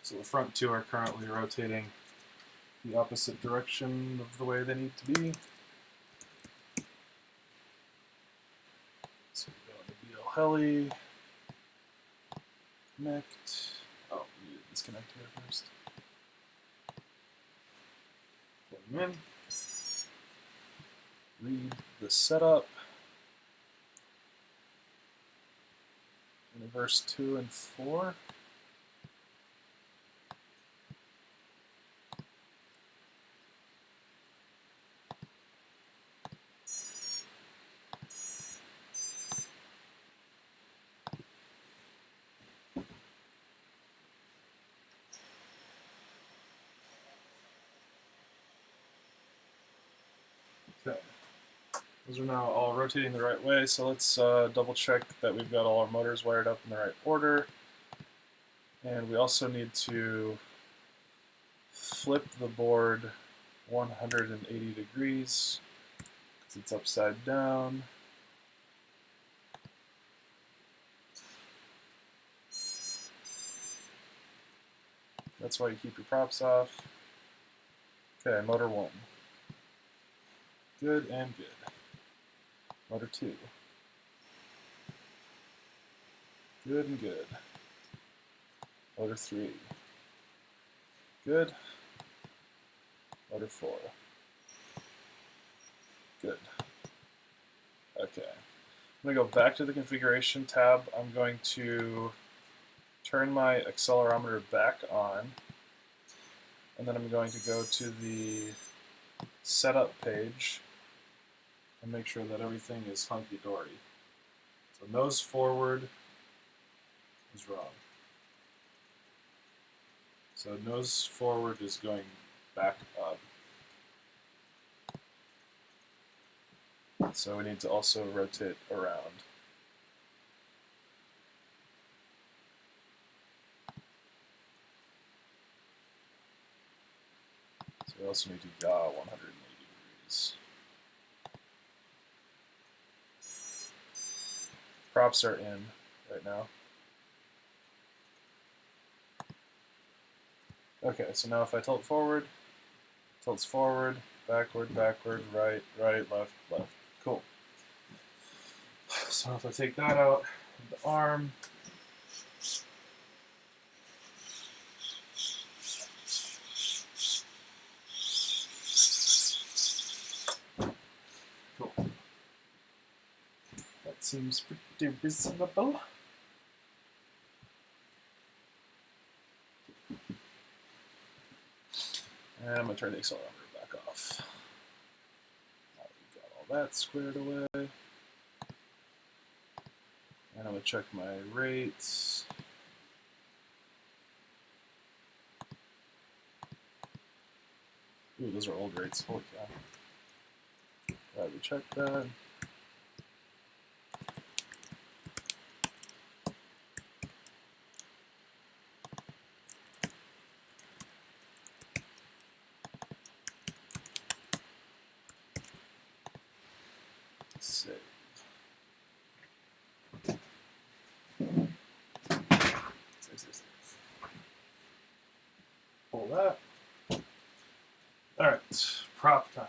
So the front two are currently rotating the opposite direction of the way they need to be. So we go into BL Heli, connect. Oh, we need to disconnect here first. Plug them in. Read the setup. In verse 2 and 4. Okay. Those are now all rotating the right way, so let's double check that we've got all our motors wired up in the right order. And we also need to flip the board 180 degrees because it's upside down. That's why you keep your props off. Okay, motor 1. Good and good. Motor 2. Good and good. Motor 3. Good. Motor 4. Good. Okay. I'm going to go back to the configuration tab. I'm going to turn my accelerometer back on, and then I'm going to go to the setup page and make sure that everything is hunky-dory. So nose forward is wrong. So nose forward is going back up. So we need to also rotate around. So we also need to yaw 180 degrees. Props are in right now. Okay, so now if I tilt forward, tilts forward, backward, backward, right, right, left, left. Cool. So if I take that out, the arm, cool. That seems pretty reasonable. And I'm going to turn the accelerometer back off. Now we've got all that squared away. And I'm going to check my rates. Ooh, those are old rates. Holy cow. Glad we checked that. Save. Save. Pull that. All right, prop time.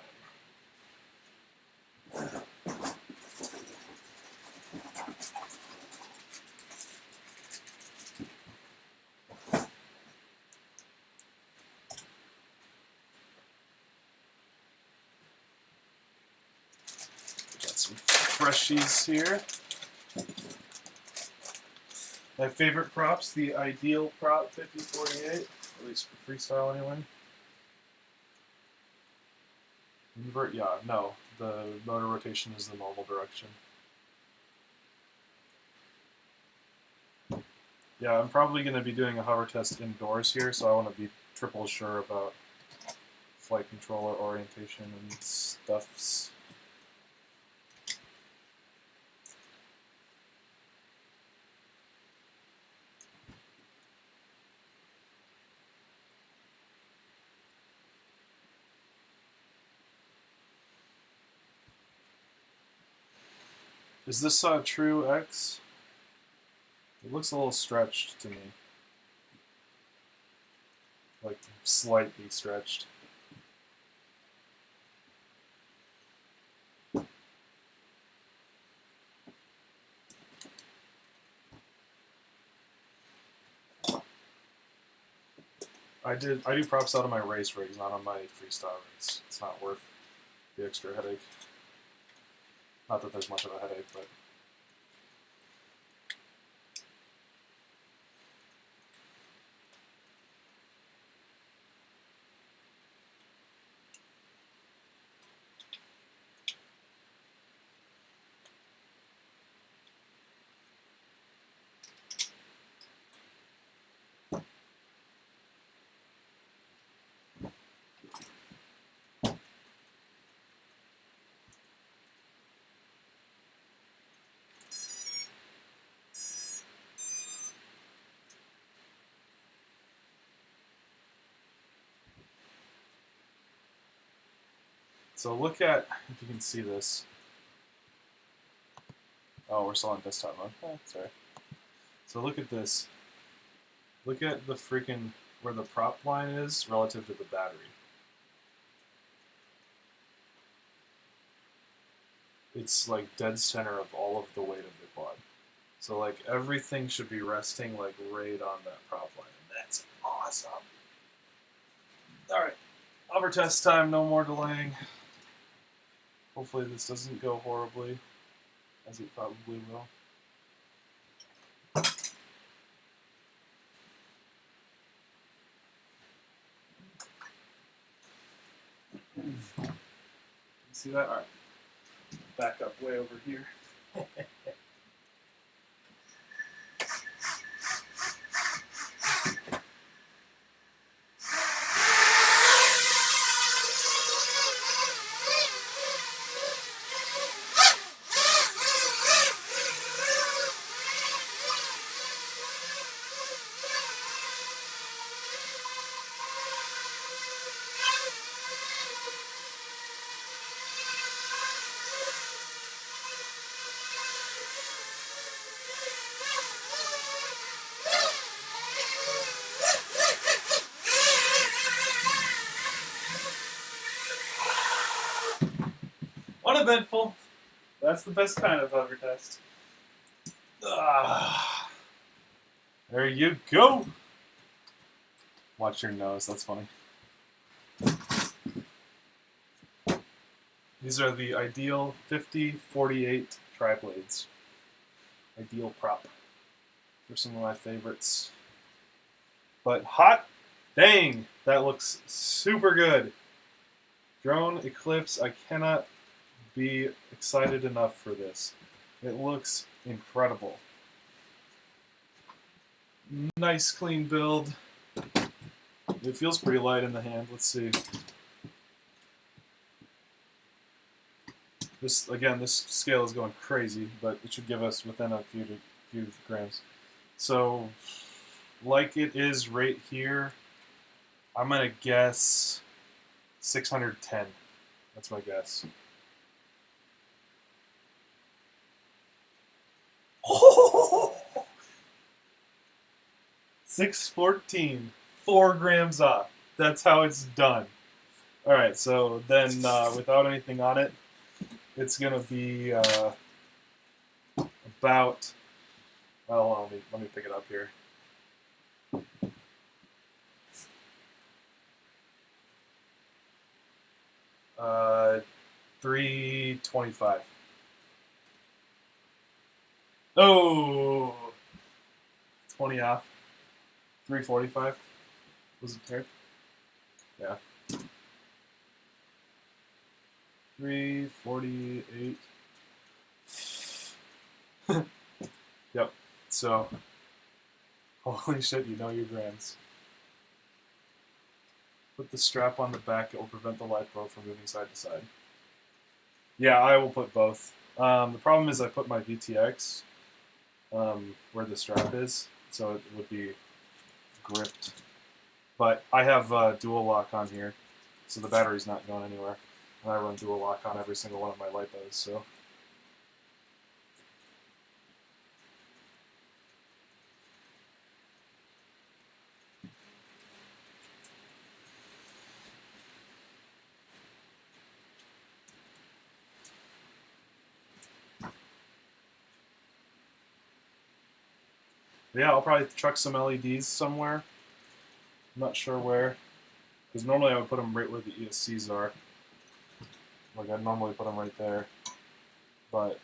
freshies here. My favorite props, the Ideal Prop 5048, at least for freestyle anyway. Invert, yeah, no, the motor rotation is the normal direction. Yeah, I'm probably going to be doing a hover test indoors here, so I want to be triple sure about flight controller orientation and stuffs. Is this true X? It looks a little stretched to me. Like, slightly stretched. I do props out of my race rigs, not on my freestyle rigs. It's not worth the extra headache. Not that there's much of a headache, but... So look at, if you can see this. Oh, we're still on desktop mode. Oh, sorry. So look at this. Look at the freaking, where the prop line is relative to the battery. It's like dead center of all of the weight of the quad. So like everything should be resting like right on that prop line. And that's awesome. Alright, hover test time, no more delaying. Hopefully this doesn't go horribly, as it probably will. See that? Alright. Back up way over here. Uneventful. That's the best kind of hover test. There you go. Watch your nose. That's funny. These are the Ideal 5048 tri-blades. Ideal prop. They're some of my favorites. But hot dang, that looks super good. Drone Eclipse, I cannot be excited enough for this. It looks incredible. Nice clean build. It feels pretty light in the hand. Let's see. This again, this scale is going crazy, but it should give us within a few grams. So, like it is right here, I'm gonna guess 610. That's my guess. 614, 4 grams off. That's how it's done. All right, so then without anything on it, it's gonna be about. Well, let me pick it up here. 325. Oh, 20 off. 345. Was it paired? Yeah. 348. Yep. So, holy shit, you know your grams. Put the strap on the back. It will prevent the LiPo from moving side to side. Yeah, I will put both. The problem is I put my VTX where the strap is, so it would be gripped. But I have dual lock on here, so the battery's not going anywhere. And I run dual lock on every single one of my LiPos, so. Yeah, I'll probably chuck some LEDs somewhere. I'm not sure where. Because normally I would put them right where the ESCs are. Like I'd normally put them right there. But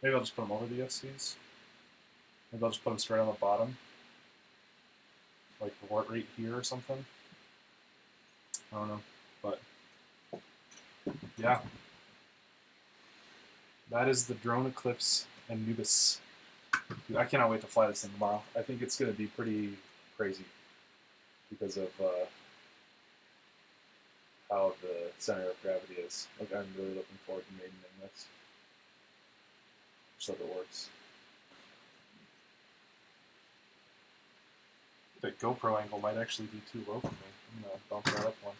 maybe I'll just put them over the ESCs. Maybe I'll just put them straight on the bottom. Like right here or something. I don't know. But yeah. That is the drone Eclipse Anubis. Dude, I cannot wait to fly this thing tomorrow. I think it's going to be pretty crazy because of how the center of gravity is. Like, I'm really looking forward to maidening this. Just hope it works. The GoPro angle might actually be too low for me. I'm going to bump that up one.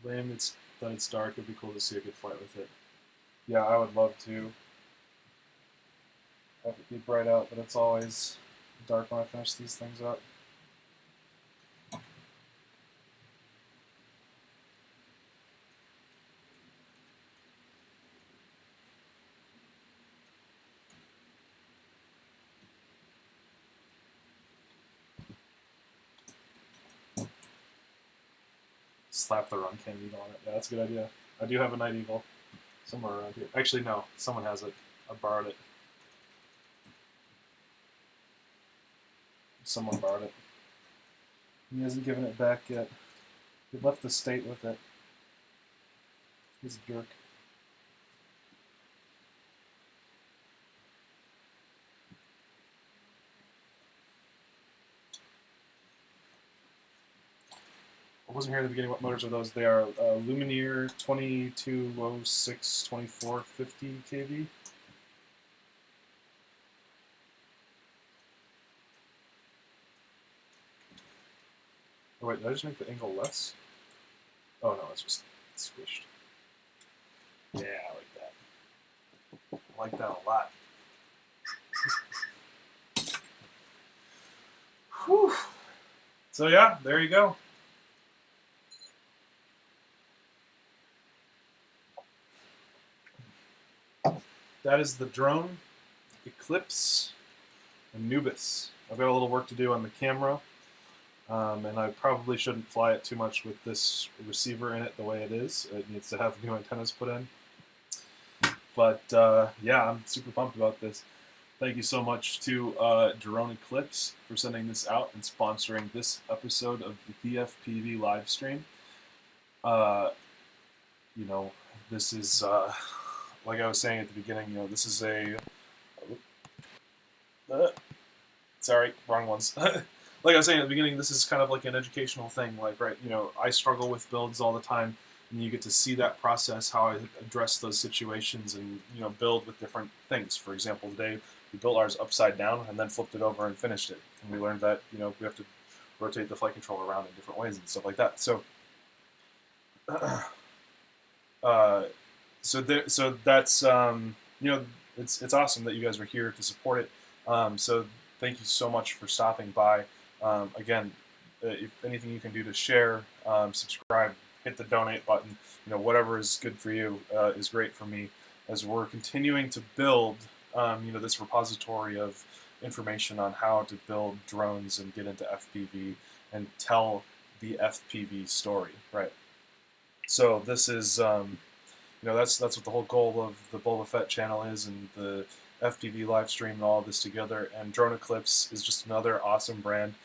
Lame that it's dark. It'd be cool to see a good flight with it. Yeah, I would love to have it be bright out, but it's always dark when I finish these things up. Slap the run cam eagle on it. Yeah, that's a good idea. I do have a night eagle somewhere around here. Actually, no, someone has it. I borrowed it. Someone borrowed it. He hasn't given it back yet. He left the state with it. He's a jerk. I wasn't here at the beginning. What motors are those? They are Lumineer 2206 2450 kV. Oh wait, did I just make the angle less? Oh no, it's just squished. Yeah, I like that. I like that a lot. Whew. So yeah, there you go. That is the drone Eclipse Anubis. I've got a little work to do on the camera, and I probably shouldn't fly it too much with this receiver in it the way it is. It needs to have new antennas put in. But yeah, I'm super pumped about this. Thank you so much to Drone Eclipse for sending this out and sponsoring this episode of the BFPV live stream. You know, this is like I was saying at the beginning. You know, this is a sorry, wrong ones. Like I was saying at the beginning, this is kind of like an educational thing. Like, right, you know, I struggle with builds all the time, and you get to see that process, how I address those situations, and you know, build with different things. For example, today we built ours upside down and then flipped it over and finished it. And we learned that you know we have to rotate the flight controller around in different ways and stuff like that. So, so that's you know, it's awesome that you guys are here to support it. So thank you so much for stopping by. Again, if anything you can do to share, subscribe, hit the donate button, you know, whatever is good for you is great for me as we're continuing to build, you know, this repository of information on how to build drones and get into FPV and tell the FPV story, right? So this is, that's what the whole goal of the Boba Fett channel is, and the FPV live stream and all this together. And Drone Eclipse is just another awesome brand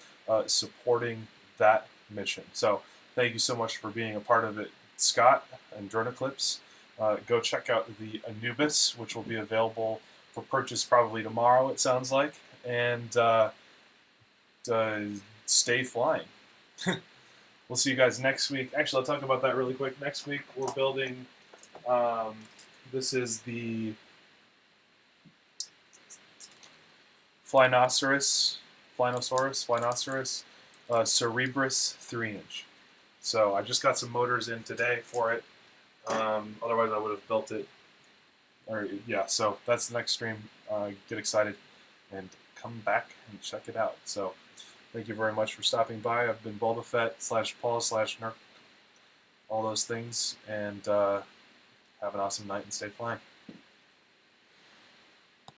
supporting that mission. So thank you so much for being a part of it, Scott and Drone Eclipse. Go check out the Anubis, which will be available for purchase probably tomorrow, it sounds like. And stay flying. We'll see you guys next week. Actually, I'll talk about that really quick. Next week, we're building, this is the Flinosaurus Cerebrus 3-inch. So I just got some motors in today for it. Otherwise, I would have built it. So that's the next stream. Get excited and come back and check it out. So thank you very much for stopping by. I've been Boba Fett /Paul/Nerk, all those things, and have an awesome night and stay flying.